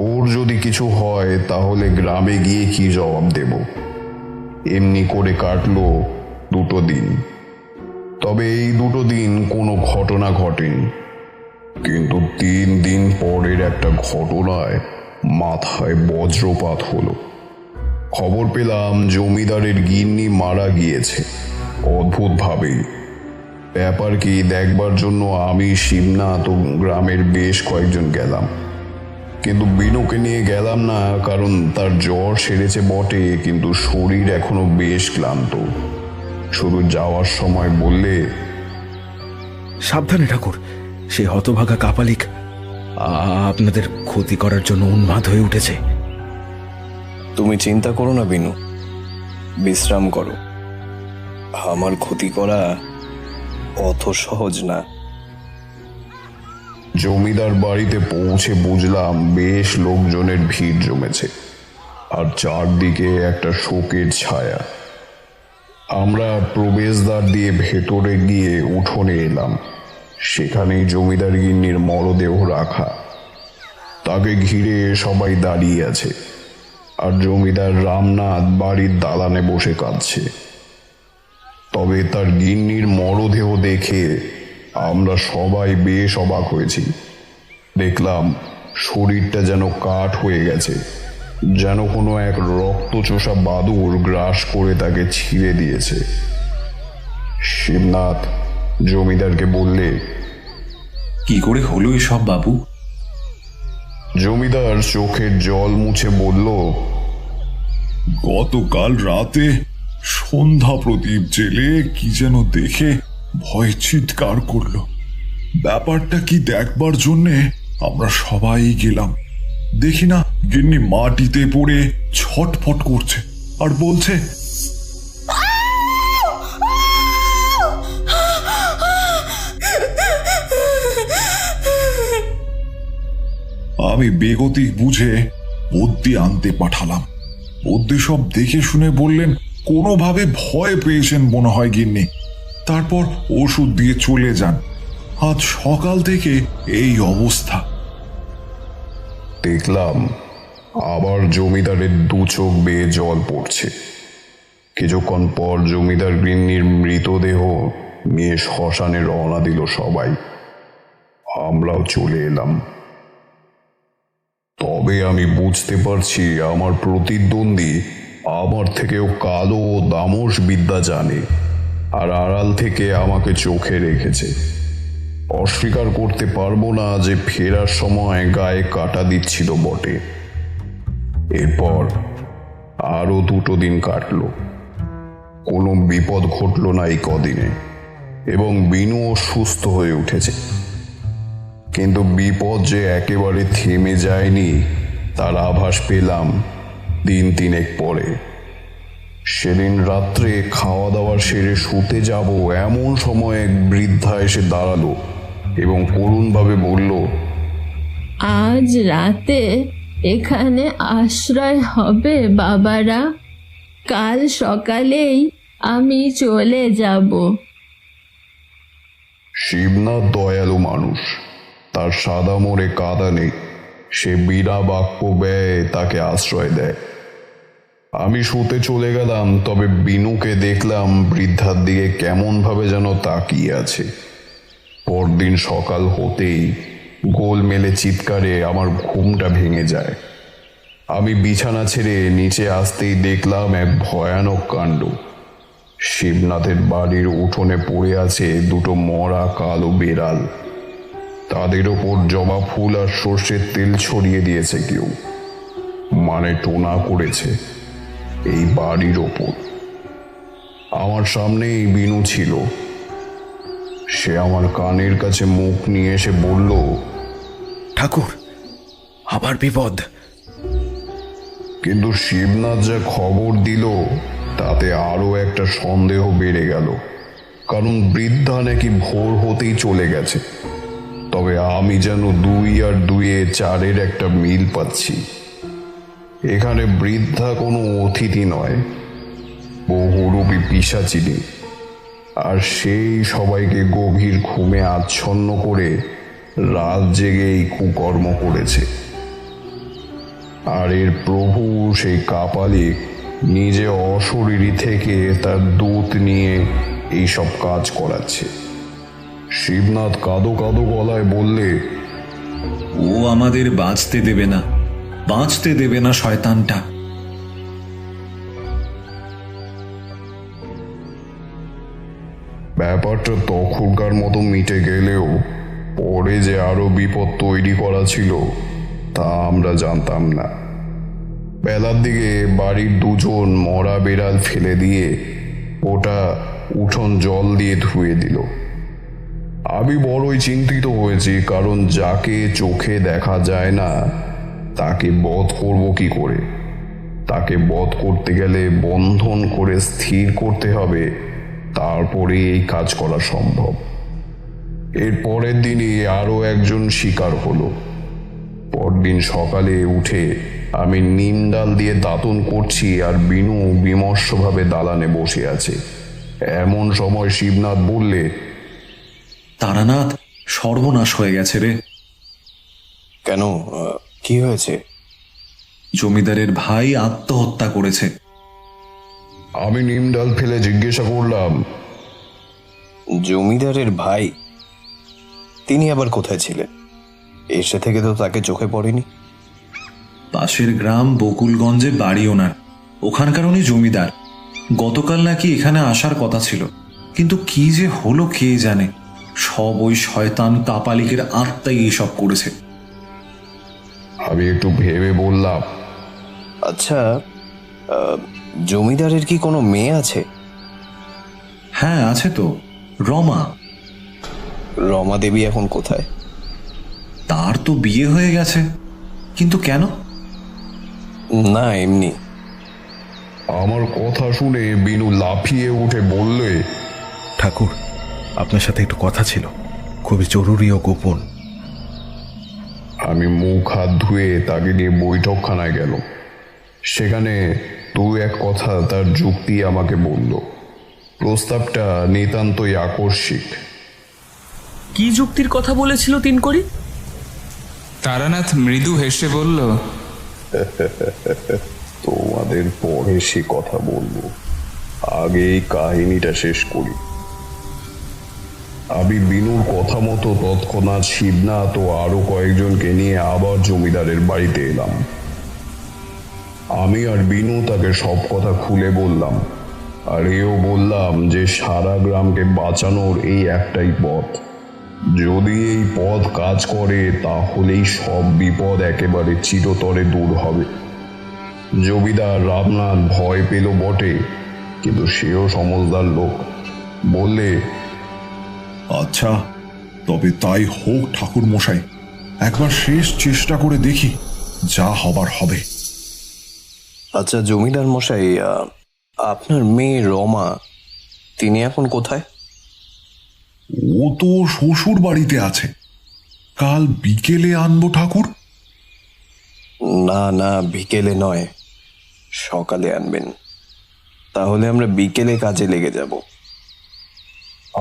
ওর যদি কিছু হয় তাহলে গ্রামে গিয়ে কি জবাব দেব? এমনি করে কাটলো 2 দিন। তবে এই 2 দিন কোনো ঘটনা ঘটেনি, কিন্তু 3 দিন পরের একটা ঘটনায় মাথায় বজ্রপাত হলো। খবর পেলাম জমিদারের গিন্নি মারা গিয়েছে। অদ্ভুতভাবেই। ব্যাপার কি দেখবার জন্য আমি, শিবনাথ ও গ্রামের বেশ কয়েকজন গেলাম। কিন্তু বিনুকে নিয়ে গেলাম না, কারণ তার জ্বর সেরেছে বটে, কিন্তু শরীর এখনো বেশ ক্লান্ত। শুধু যাওয়ার সময় বললে, সাবধানে ঠাকুর, সে হতভাগা কাপালিক আপনাদের ক্ষতি করার জন্য উন্মাদ হয়ে উঠেছে। তুমি চিন্তা করো না বিনু, বিশ্রাম করো। আমার ক্ষতি করা অত সহজ না। জমিদার বাড়িতে পৌঁছে বুঝলাম বেশ লোকজনের ভিড় জমেছে, আর চারদিকে একটা শোকের ছায়া। আমরা প্রবেশদ্বার দিয়ে ভেতরে গিয়ে উঠোনে এলাম। সেখানেই জমিদার গিন্নির মরদেহ রাখা। তাকে ঘিরে সবাই দাঁড়িয়ে আছে, আর জমিদার রামনাথ বাড়ির দালানে বসে কাঁদছে। তবে তার গিন্নির মরদেহ দেখে আমরা সবাই বেশ অবাক হয়েছি। দেখলাম শরীরটা যেন কাঠ হয়ে গেছে, যেন কোনো এক রক্তচোষা বাদুড় গ্রাস করে তাকে ছিঁড়ে দিয়েছে। শিবনাথ জমিদারকে বললে, কি করে হলো এসব বাবু? জমিদার চোখের জল মুছে বলল, গতকাল রাতে সন্ধ্যা প্রদীপ জেলে কি যেন দেখে ভয় চিৎকার করলো। ব্যাপারটা কি দেখবার জন্যে আমরা সবাই গেলাম। দেখি না গিন্নি মাটিতে পড়ে ছটফট করছে আর বলছে, আমি বেগতিক বুঝে বদ্যি আনতে পাঠালাম। বদ্যি সব দেখে শুনে বললেন কোনোভাবে ভয় পেয়েছেন মনে হয় গিন্নি, তারপর ওষুধ দিয়ে চলে যান। আজ সকাল থেকে এই অবস্থা। দেখলাম আবার জমিদারের দু চোখ বেয়ে জল পড়ছে। কিছুক্ষণ পর জমিদার গিন্নির মৃতদেহ নিয়ে শ্মশানে রওনা দিল সবাই। আমরাও চলে এলাম। তবে আমি বুঝতে পারছি আমার প্রতিদ্বন্দ্বী আমার থেকেও কালো ও দামস বিদ্যা জানে, আর আড়াল থেকে আমাকে চোখে রেখেছে। অস্বীকার করতে পারবো না যে ফেরার সময় গায়ে কাটা দিচ্ছিল বটে। এরপর আরো 2 দিন কাটলো। কোনো বিপদ ঘটল না এই কদিনে, এবং বিনুও সুস্থ হয়ে উঠেছে। কিন্তু বিপদ যে একেবারে থেমে যায়নি তার আভাস পেলাম 3 পরে। সেদিন রাত্রে খাওয়া দাওয়া সেরে শুতে যাব এমন সময় এক বৃদ্ধা এসে দাঁড়ালো এবং করুণভাবে বলল, আজ রাতে এখানে আশ্রয় হবে বাবারা, কাল সকালেই আমি চলে যাব। শিবনাথ দয়ালু মানুষ, তার সাদা মোড়ে কাদা নেই। সে বিনা বাক্য ব্যয়ে তাকে আশ্রয় দেয়। আমি শুতে চলে গেলাম, তবে বিনুকে দেখলাম বৃদ্ধার দিকে কেমন ভাবে যেন তাকিয়ে আছে। পরদিন সকাল হতেই গোল মেলে চিৎকারে আমার ঘুমটা ভেঙে যায়। আমি বিছানা ছেড়ে নিচে আসতেই দেখলাম এক ভয়ানক কাণ্ড। শিবনাথের বাড়ির উঠোনে পড়ে আছে 2 মরা কালো বেড়াল। তাদের ওপর জবা ফুল আর সর্ষের তেল ছড়িয়ে দিয়েছে কেউ, মানে টোনা করেছে এই বাড়ির ওপর। আমার সামনেই বিনু ছিল। সে আমার কানের কাছে মুখ নিয়ে এসে বলল, ঠাকুর, আবার বিপদ। কিন্তু শিবনাথ যা খবর দিল তাতে আরো একটা সন্দেহ বেড়ে গেল, কারণ বৃদ্ধা নাকি ভোর হতেই চলে গেছে। তবে আমি যেন 2 আর 2 4 একটা মিল পাচ্ছি। এখানে বৃদ্ধা কোনো অতিথি নয়, বহুরূপী পিশাচিনী, আর সেই সবাইকে গভীর ঘুমে আচ্ছন্ন করে রাত জেগে এই কুকর্ম করেছে। আর এর প্রভু সেই কাপালিক নিজে অশরীরী থেকে তার দূত নিয়ে এই সব কাজ করাচ্ছে। শিবনাথ কাঁদো কাঁদো গলায় বললে, ও আমাদের বাঁচতে দেবে না, বাঁচতে দেবে না শয়তানটা। ব্যাপারটা তখনকার মতো মিটে গেলেও পরে যে আরো বিপদ তৈরি করা ছিল তা আমরা জানতাম না। বেলার দিকে বাড়ির 2 মরা বেড়াল ফেলে দিয়ে ওটা উঠোন জল দিয়ে ধুয়ে দিল। আমি বড়ই চিন্তিত হয়েছি, কারণ যাকে চোখে দেখা যায় না তাকে বধ করব কি করে। তাকে বধ করতে গেলে বন্ধন করে স্থির করতে হবে, তারপরে এই কাজ করা সম্ভব। এর পরের দিনই আরো একজন শিকার হলো। পরদিন সকালে উঠে আমি নিম ডাল দিয়ে দাঁতন করছি, আর বিনু বিমর্ষভাবে দালানে বসে আছে। এমন সময় শিবনাথ বললে, তারানাথ, সর্বনাশ হয়ে গেছে রে। কেন, কি হয়েছে? জমিদারের ভাই আত্মহত্যা করেছে। আমি নিম ডাল ফেলে জিজ্ঞাসা করলাম, জমিদারের ভাই? তিনি আবার কোথায় ছিলেন? এসে থেকে তো তাকে চোখে পড়েনি। পাশের গ্রাম বকুলগঞ্জে বাড়ি ওনার, ওখানকার উনি জমিদার। গতকাল নাকি এখানে আসার কথা ছিল, কিন্তু কি যে হলো কে জানে। সব ওই শয়তান কাপালিকের আত্মাই এসব করেছে। আমি একটু ভেবে বললাম, আচ্ছা, জমিদারের কি কোনো মেয়ে আছে? হ্যাঁ আছে তো, রমা। রমা দেবী এখন কোথায়? তার তো বিয়ে হয়ে গেছে, কিন্তু কেন? না, এমনি। আমার কথা শুনে বিনু লাফিয়ে উঠে বললে, ঠাকুর, আপনার সাথে একটু কথা ছিল, খুবই জরুরি ও গোপন। আমি মুখ হাত ধুয়ে তাকে নিয়ে বৈঠকখানায় গেল। সেখানে দু এক কথা তার যুক্তি আমাকে বলল। প্রস্তাবটা নিতান্তই আকস্মিক। কি যুক্তির কথা বলেছিল তিনকড়ি? তারানাথ মৃদু হেসে বলল, তোমাদের পরে সে কথা বলবো, আগে এই কাহিনীটা শেষ করি। আমি বিনুর কথা মতো তৎক্ষণাৎ শিবনাথ ও আরো কয়েকজনকে নিয়ে আবার জমিদারের বাড়িতে এলাম। আমি আর বিনু তাকে সব কথা খুলে বললাম, আর এও বললাম যে সারা গ্রামকে বাঁচানোর এই একটাই পথ। যদি এই পথ কাজ করে তাহলেই সব বিপদ একেবারে চিরতরে দূর হবে। জমিদার রামনাথ ভয় পেল বটে, কিন্তু সেও সমজদার লোক। বললে, আচ্ছা, তবে তাই হোক ঠাকুর মশাই, একবার শেষ চেষ্টা করে দেখি, যা হবার হবে। আচ্ছা জমিদার মশাই, আপনার মেয়ে রমা, তিনি এখন কোথায়? ও তো শ্বশুর বাড়িতে আছে, কাল বিকেলে আনবো ঠাকুর। না না, বিকেলে নয়, সকালে আনবেন। তাহলে আমরা বিকেলে কাজে লেগে যাব।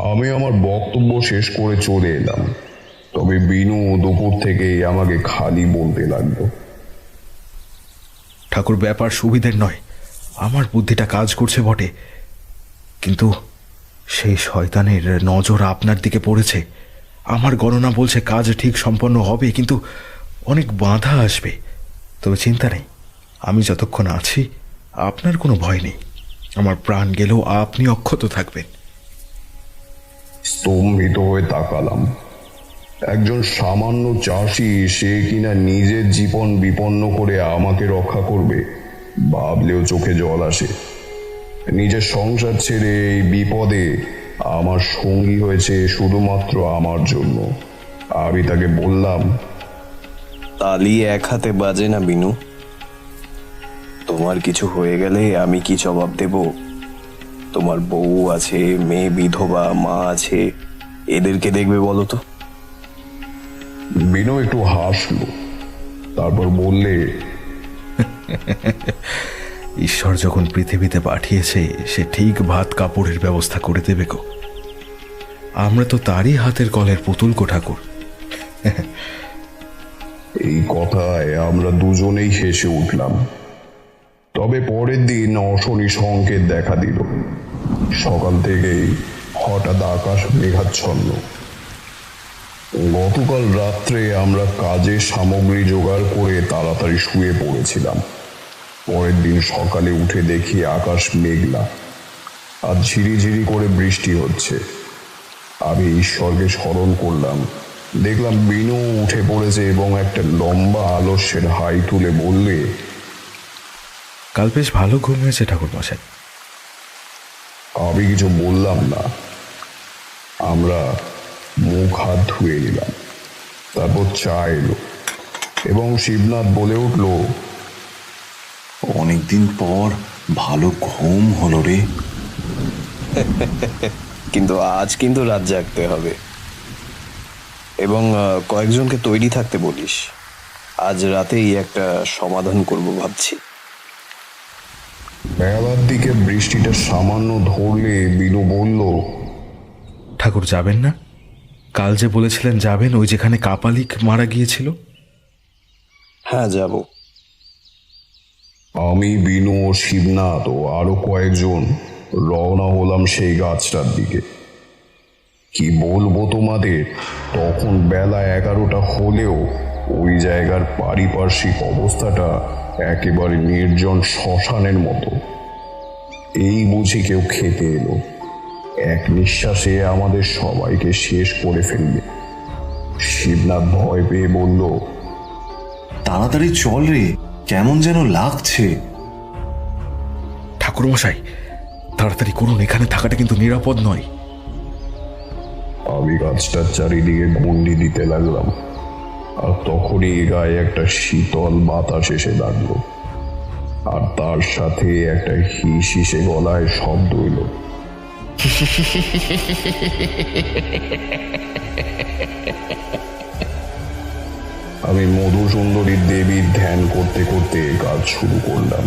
আমি আমার বক্তব্য শেষ করে চলে এলাম। তবে বিনু দুপুর থেকে আমাকে খালি বলতে লাগলো, ঠাকুর, ব্যাপার সুবিধের নয়, আমার বুদ্ধিটা কাজ করছে বটে, কিন্তু সেই শয়তানের নজর আপনার দিকে পড়েছে। আমার গণনা বলছে কাজ ঠিক সম্পন্ন হবে, কিন্তু অনেক বাধা আসবে। তবে চিন্তা নেই, আমি যতক্ষণ আছি আপনার কোনো ভয় নেই। আমার প্রাণ গেলেও আপনি অক্ষত থাকবেন। স্তম্ভিত হয়ে তাকালাম। একজন সামান্য চাষি, সে কিনা নিজের জীবন বিপন্ন করে আমাকে রক্ষা করবে, ভাবলেও চোখে জল আসে। নিজের সংসার ছেড়ে এই বিপদে আমার সঙ্গী হয়েছে শুধুমাত্র আমার জন্য। আমি তাকে বললাম, তালি এক হাতে বাজে না বিনু। তোমার কিছু হয়ে গেলে আমি কি জবাব দেব? তোমার বউ আছে, মেয়ে বিধবা, মা আছে, এদেরকে দেখবে বলো তো? বিনু একটু হাসলো, তারপর বললে, ঈশ্বর যখন পৃথিবীতে পাঠিয়েছে, সে ঠিক ভাত কাপড়ের ব্যবস্থা করে দেবে গো। আমরা তো তারই হাতের কলের পুতুল গো ঠাকুর। এই কথায় আমরা দুজনেই হেসে উঠলাম। তবে পরের দিন অশনি সংকেত দেখা দিল। সকাল থেকেই হঠাৎ আকাশ মেঘাচ্ছন্ন। গতকাল রাত্রে আমরা কাজের সামগ্রী জোগাড় করে তাড়াতাড়ি শুয়ে পড়েছিলাম। পরের দিন সকালে উঠে দেখি আকাশ মেঘলা, আর ঝিরিঝিরি করে বৃষ্টি হচ্ছে। আমি ঈশ্বরকে স্মরণ করলাম। দেখলাম বিনু উঠে পড়েছে এবং একটা লম্বা আলস্যের হাই তুলে বললে, কাল বেশ ভালো ঘুম হয়েছে ঠাকুর মশাই। আমি কিছু বললাম না। আমরা মুখ হাত ধুয়ে নিলাম। তারপর চা এলো এবং শিবনাথ বলে উঠল, অনেকদিন পর ভালো ঘুম হলো রে। কিন্তু আজ কিন্তু রাত জাগতে হবে, এবং কয়েকজনকে তৈরি থাকতে বলিস। আজ রাতেই একটা সমাধান করব ভাবছি। বেলার দিকে বৃষ্টিটা সামান্য ধরলে বিনু বলল, ঠাকুর যাবেন না? কাল যে বলেছিলেন যাবেন, ওই যেখানে কাপালিক মারা গিয়েছিল। হ্যাঁ, যাব। আমি, বিনু ও শিবনাথ ও আরো কয়েকজন রওনা হলাম সেই গাছটার দিকে। কি বলবো তোমাদের, তখন বেলা 11টা হলেও ওই জায়গার পারিপার্শ্বিক অবস্থাটা একেবারে নির্জন শ্মশানের মতো। এই বুঝি কেউ খেতে এলো, এক নিঃশ্বাসে আমাদের সবাইকে শেষ করে ফেলবে। শিবনাথ ভয় পেয়ে বলল, তাড়াতাড়ি চল রে, কেমন যেন লাগছে। ঠাকুরমশাই, তাড়াতাড়ি করুন, এখানে থাকাটা কিন্তু নিরাপদ নয়। আমি গাছটার চারিদিকে গন্ডি দিতে লাগলাম, আর তখনই গায়ে একটা শীতল বাতাস এসে লাগলো, আর তার সাথে একটা হিসে গলায় শব্দ এলো। আমি মধুসুন্দরী দেবীর ধ্যান করতে করতে কাজ শুরু করলাম।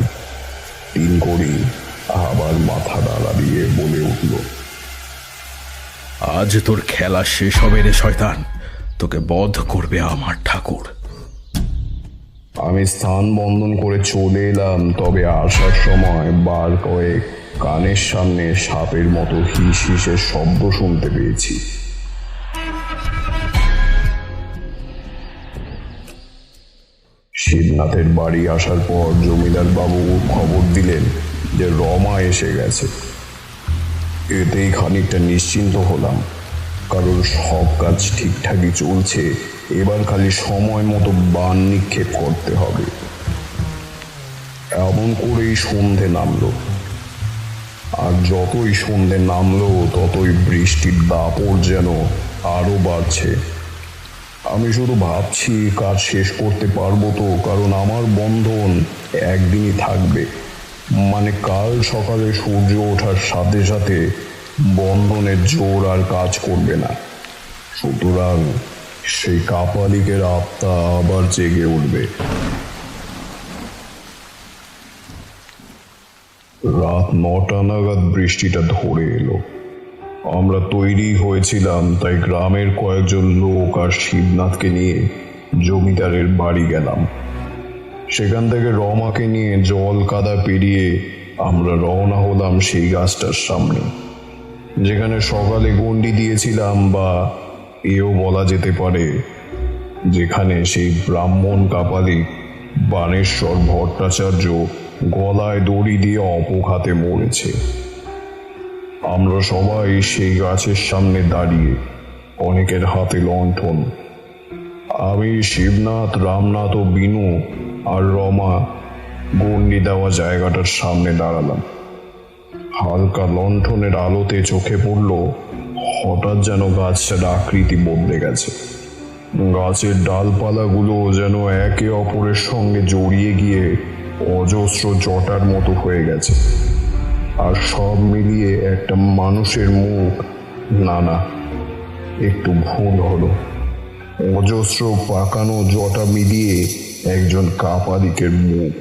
তিন করি আবার মাথা নাড়া দিয়ে বলে উঠল, আজ তোর খেলা শেষ হবে রে শয়তান, তোকে বধ করবে আমার ঠাকুর। আমি স্থান বন্ধন করে চলে এলাম, তবে আসার সময় বার কয়েক কানের সামনে সাপের মতো হিস হিসের শব্দ শুনতে পেয়েছি। শিবনাথের বাড়ি আসার পর জমিদার বাবু খবর দিলেন যে রমা এসে গেছে। এতেই খানিকটা নিশ্চিন্ত হলাম, কারণ সব কাজ ঠিকঠাকই চলছে। এবার খালি সময় মতো বান নিক্ষেপ করতে হবে। এমন করেই সন্ধে নামলো, আর যতই সন্ধে নামলো ততই বৃষ্টির দাপট যেন আরো বাড়ছে। আমি শুধু ভাবছি কাজ শেষ করতে পারবো তো, কারণ আমার বন্ধন একদিনই থাকবে। মানে কাল সকালে সূর্য ওঠার সাথে সাথে বন্ধনের জোর আর কাজ করবে না। সুতরাং সেই কাপালিকের আত্মা আবার জেগে উঠবে। রাত 9টা নাগাদ বৃষ্টিটা ধরে এলো। আমরা তৈরি হয়েছিলাম, তাই গ্রামের কয়েকজন লোক আর শিবনাথকে নিয়ে জমিদারের বাড়ি গেলাম। সেখান থেকে রমাকে নিয়ে জল কাদা পেরিয়ে আমরা রওনা হলাম সেই গাছটার সামনে, যেখানে সকালে গন্ডি দিয়েছিলাম, বা এও বলা যেতে পারে যেখানে সেই ব্রাহ্মণ কাপালিক বানেশ্বর ভট্টাচার্য গলায় দড়ি দিয়ে অপঘাতে মরেছে। আমরা সবাই সেই গাছের সামনে দাঁড়িয়ে, অনেকের হাতে লণ্ঠন। আমি, শিবনাথ, রামনাথ ও বিনু আর রমা গন্ডি দেওয়া জায়গাটার সামনে দাঁড়ালাম। হালকা লণ্ঠনের আলোতে চোখে পড়ল হঠাৎ যেন গাছটার আকৃতি বদলে গেছে। গাছের ডালপালাগুলো যেন একে অপরের সঙ্গে জড়িয়ে গিয়ে অজস্র জটার মতো হয়ে গেছে, আর সব মিলিয়ে একটা মানুষের মুখ। না, একটু ভুল হলো। অজস্র পাকানো জটা মিলিয়ে একজন কাপালিকের মুখ।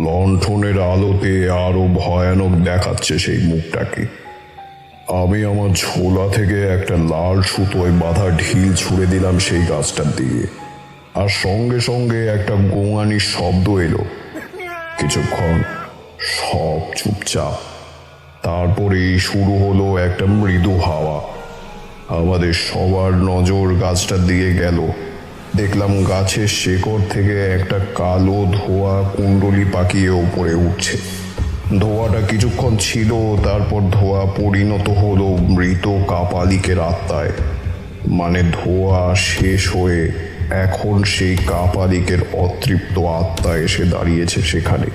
লণ্ঠনের আলোতে আরো ভয়ানক দেখাচ্ছে সেই মুখটাকে। আমি আমার ঝোলা থেকে একটা লাল সুতোয় বাঁধা ঢিল ছুঁড়ে দিলাম সেই গাছটার দিকে, আর সঙ্গে সঙ্গে একটা গোঙানির শব্দ এলো। কিছুক্ষণ সব চুপচাপ, তারপরেই শুরু হলো একটা মৃদু হাওয়া। আমাদের সবার নজর গাছটার দিকে গেল। দেখলাম গাছের শেকড় থেকে একটা কালো ধোঁয়া কুণ্ডলি পাকিয়ে ওপরে উঠছে। ধোঁয়াটা কিছুক্ষণ ছিল, তারপর ধোঁয়া পরিণত হলো মৃত কাপালিকের আত্মায়। মানে ধোঁয়া শেষ হয়ে এখন সেই কাপালিকের অতৃপ্ত আত্মা এসে দাঁড়িয়েছে সেখানে।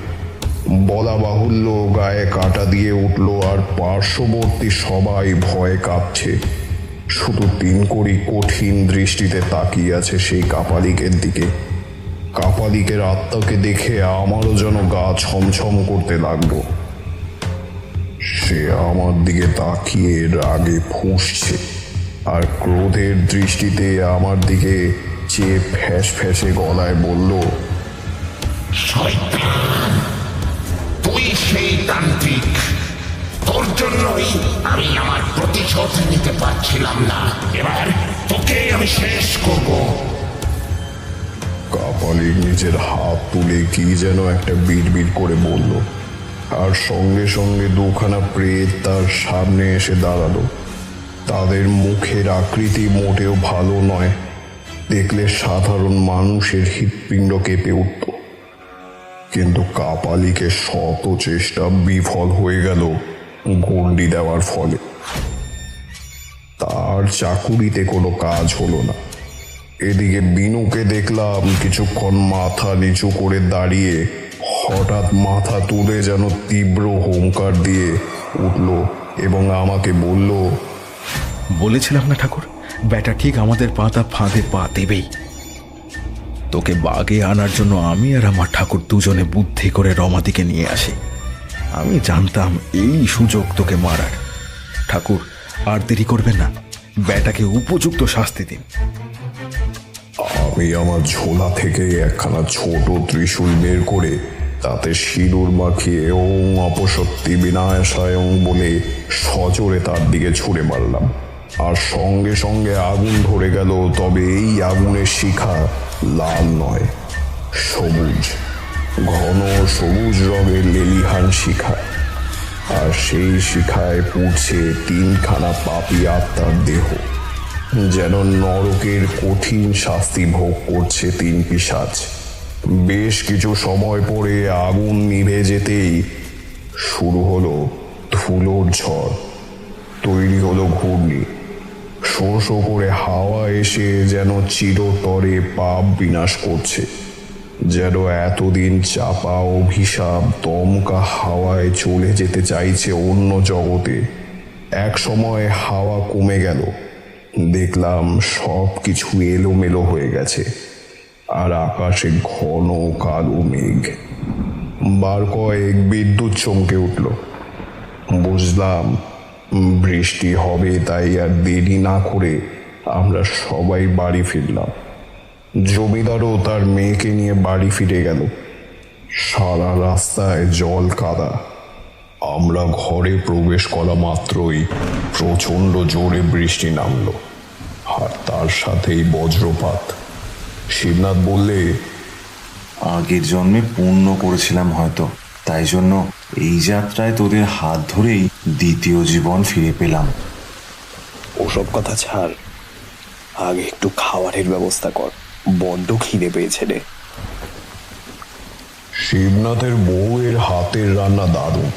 বলা বাহুল্য, গায়ে কাটা দিয়ে উঠল, আর পার্শ্ববর্তী সবাই ভয়ে কাঁপছে। শুধু তিনকড়ি কঠিন দৃষ্টিতে তাকিয়ে আছে সেই কাপালিকের দিকে। কাপালিকের আত্মাকে দেখে আমারও যেন গা ছমছম করতে লাগলো। সে আমার দিকে তাকিয়ে রাগে ফুঁসছে আর ক্রোধের দৃষ্টিতে আমার দিকে চেয়ে ফ্যাস ফ্যাসে গলায় বলল, শয়তান, তুই সেই তান্ত্রিক। তোর জন্যই আমি আমার প্রতিশোধ নিতে পারছিলাম না। এবার তোকে আমি শেষ করব। কাপালিক নিজের হাত তুলে কি যেন একটা বিড়বিড় করে বলল, আর সঙ্গে সঙ্গে দুখানা প্রেত তার সামনে এসে দাঁড়ালো। তাদের মুখের আকৃতি মোটেও ভালো নয়, দেখলে সাধারণ মানুষের হৃৎপিণ্ড কেঁপে উঠত। কিন্তু কাপালিকের শত চেষ্টা বিফল হয়ে গেল গণ্ডি দেওয়ার ফলে। তার চাকুরিতে কোনো কাজ হলো না। এদিকে বিনুকে দেখলাম কিছুক্ষণ মাথা নিচু করে দাঁড়িয়ে হঠাৎ মাথা তুলে যেন তীব্র হুঙ্কার দিয়ে উঠল এবং আমাকে বলল, বলেছিলাম না ঠাকুর, ব্যাটা ঠিক আমাদের পাতা ফাঁদে পা দেবেই। তোকে বাগে আনার জন্য আমি আর আমার ঠাকুর দুজনে বুদ্ধি করে রমাদিকে নিয়ে আসি। আমি জানতাম এই সুযোগ তোকে মারার। ঠাকুর আর দেরি করবেন না, ব্যাটাকে উপযুক্ত শাস্তি দিন। আমি আমার ঝোলা থেকে একখানা ছোট ত্রিশূল বের করে তাতে সিঁদুর মাখিয়ে ওং অপশক্তি বিনাশায় বলে সজোরে তার দিকে ছুঁড়ে মারলাম। আর সঙ্গে সঙ্গে আগুন ধরে গেল। তবে এই আগুনের শিখা লাল নয়, সবুজ, ঘন সবুজ রঙের লেলিহান শিখা। আর সেই শিখায় পুড়ছে তিনখানা পাপী আত্মার দেহ, যেন নরকের কঠিন শাস্তি ভোগ করছে তিন পিশাচ। বেশ কিছু সময় পরে আগুন নিভে যেতেই শুরু হলো ধুলোর ঝড়, তৈরি হলো ঘূর্ণি। শো শো করে হাওয়া এসে যেন চিরতরে পাপ বিনাশ করছে, যেন এতদিন চাপা অভিশাপ দমকা হাওয়ায় চলে যেতে চাইছে অন্য জগতে। এক সময় হাওয়া কমে গেল, দেখলাম সব কিছু এলোমেলো হয়ে গেছে, আর আকাশে ঘন কালো মেঘ। বার কয়েক বিদ্যুৎ চমকে উঠল। বুঝলাম বৃষ্টি হবে, তাই আর দেরি না করে আমরা সবাই বাড়ি ফিরলাম। জমিদারও তার মেয়েকে নিয়ে বাড়ি ফিরে গেল। সারা রাস্তায় জল কাদা। আমরা ঘরে প্রবেশ করা মাত্রই প্রচণ্ড জোরে বৃষ্টি নামলো, আর তার সাথেই বজ্রপাত। শিবনাথ বললে, আগের জন্মে পুণ্য করেছিলাম হয়তো, তাই জন্য এই যাত্রায় তোদের হাত ধরেই দ্বিতীয় জীবন ফিরে পেলাম। ওসব কথা ছাড়, আগে একটু খাবারের ব্যবস্থা কর, বড্ড খিদে পেয়েছে রে। শিবনাথের বউয়ের হাতের রান্না দারুণ।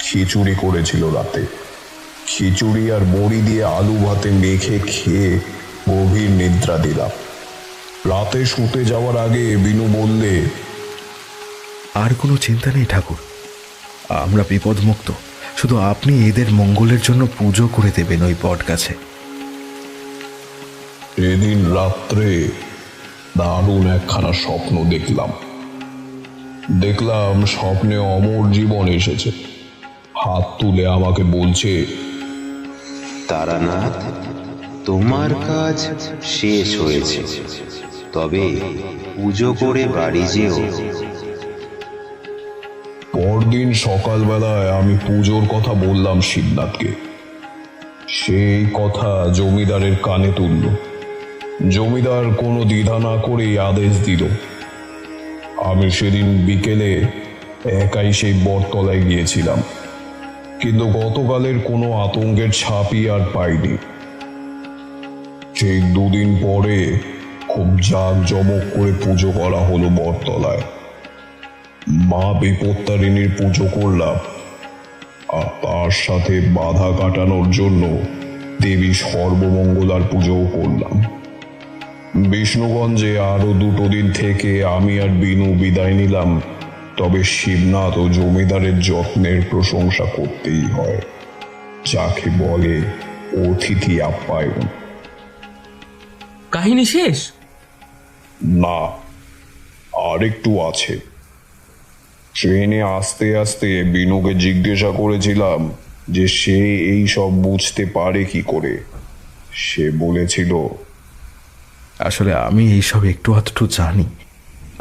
খিচুড়ি করেছিল রাতে। খিচুড়ি আর বড়ি দিয়ে আলু ভাতে মেখে খেয়ে গভীর নিদ্রা দিলাম। রাতে শুতে যাওয়ার আগে বিনু বললে, আর কোনো চিন্তা নেই ঠাকুর, আমরা বিপদমুক্ত। শুধু আপনি এদের মঙ্গলের জন্য পুজো করে দেবেন ওই বট গাছে। এদিন রাত্রে দারুণ একখানা স্বপ্ন দেখলাম স্বপ্নে অমর জীবন এসেছে। হাত তুলে আমাকে বলছে, তারানাথ, তোমার কাজ শেষ হয়েছে, তবে পুজো করে বাড়ি যেও। পরদিন সকালবেলায় আমি পুজোর কথা বললাম শিবনাথকে। সেই কথা জমিদারের কানে তুলল। জমিদার কোনো দ্বিধা না করেই আদেশ দিল। আমি সেদিন বিকেলে একাই সেই বটতলায় গিয়েছিলাম, কিন্তু গতকালের কোনো আতঙ্কের ছাপই আর পাইনি। ঠিক দুদিন পরে খুব জাঁকজমক করে পুজো করা হলো বটতলায়। মা বিপত্তারিণীর পুজো করলাম, আর তার সাথে বাধা কাটানোর জন্য দেবী সর্বমঙ্গলার পুজোও করলাম। বিষ্ণুগঞ্জে আরো 2 দিন থেকে আমি আর বিনু বিদায় নিলাম। তবে শিবনাথ ও জমিদারের যত্নের প্রশংসা করতেই হয়, যাকে বলে অতিথি আপ্যায়ন। কাহিনী শেষ? না, আরেকটু আছে। ট্রেনে আস্তে আস্তে বিনুকে জিজ্ঞাসা করেছিলাম যে সে এই সব বুঝতে পারে কি করে। সে বলেছিল, আসলে আমি এইসব একটু আধটু জানি,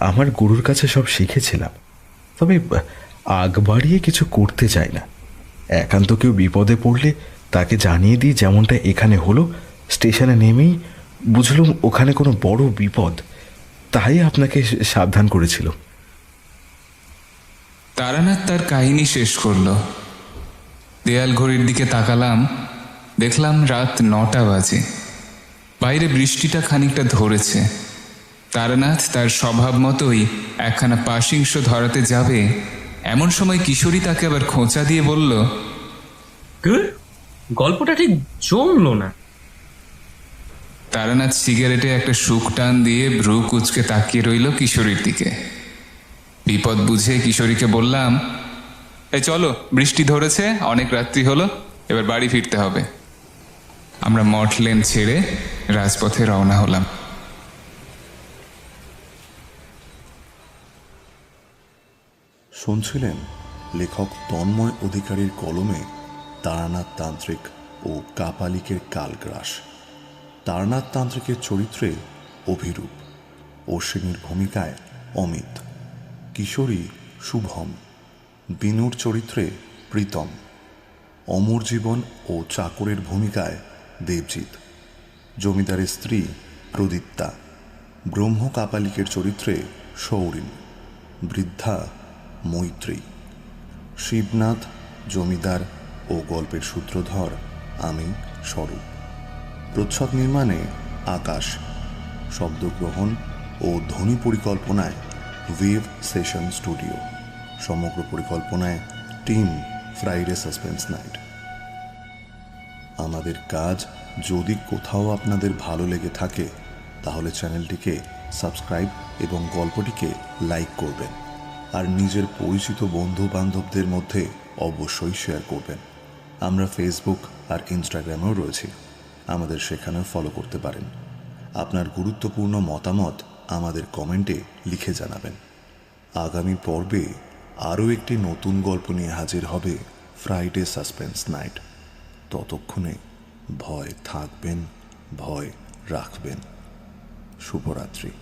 আমার গুরুর কাছে সব শিখেছিলাম, তবে আগ বাড়িয়ে কিছু করতে চাই না। একান্ত কেউ বিপদে পড়লে তাকে জানিয়ে দিই, যেমনটা এখানে হলো। স্টেশনে নেমেই বুঝলুম ওখানে কোনো বড় বিপদ, তাই আপনাকে সাবধান করেছিল। তারানাথ তার কাহিনী শেষ করলো। দেয়াল ঘড়ির দিকে তাকালাম, দেখলাম রাত 9টা বাজে। বাইরে বৃষ্টিটা খানিকটা ধরেছে। তারানাথ তার স্বভাব মতোই একখানা পাশিংশ ধরাতে যাবে, এমন সময় কিশোরী তাকে আবার খোঁচা দিয়ে বলল, গল্পটা ঠিক জমলো না। তারানাথ সিগারেটে একটা শুক টান দিয়ে ভ্রু কুচকে তাকিয়ে রইল কিশোরীর দিকে। বিপদ বুঝে কিশোরীকে বললাম, এই চলো, বৃষ্টি ধরেছে, অনেক রাত্রি হলো, এবার বাড়ি ফিরতে হবে। আমরা মঠ লেন ছেড়ে রাজপথে রওনা হলাম। শুনছিলেন লেখক তন্ময় অধিকারীর কলমে তারানাথ তান্ত্রিক ও কাপালিকের কালগ্রাস। তারানাথ তান্ত্রিকের চরিত্রে অভিরূপ, অশ্বিনীর ভূমিকায় অমিত, কিশোরী শুভম, বিনুর চরিত্রে প্রীতম, অমর জীবন ও চাকরের ভূমিকায় দেবজিৎ, জমিদারের স্ত্রী প্রদীপ্তা, ব্রহ্ম কাপালিকের চরিত্রে সৌরিন, বৃদ্ধা মৈত্রী, শিবনাথ জমিদার ও গল্পের সূত্রধর আমি স্বরূপ। প্রচ্ছদ নির্মাণে আকাশ, শব্দগ্রহণ ও ধ্বনি পরিকল্পনায় ওয়েভ সেশন স্টুডিও, সমগ্র পরিকল্পনায় টিম ফ্রাইডে সাসপেন্স নাইট। আমাদের কাজ যদি কোথাও আপনাদের ভালো লেগে থাকে তাহলে চ্যানেলটিকে সাবস্ক্রাইব এবং গল্পটিকে লাইক করবেন, আর নিজের পরিচিত বন্ধু বান্ধবদের মধ্যে অবশ্যই শেয়ার করবেন। আমরা ফেসবুক আর ইনস্টাগ্রামেও রয়েছি, আমাদের সেখানেও ফলো করতে পারেন। আপনার গুরুত্বপূর্ণ মতামত আমাদের কমেন্টে লিখে জানাবেন। আগামী পর্বে আরও একটি নতুন গল্প নিয়ে হাজির হবে ফ্রাইডে সাসপেন্স নাইট। ততক্ষণে ভয় থাকবেন, ভয় রাখবেন। শুভরাত্রি।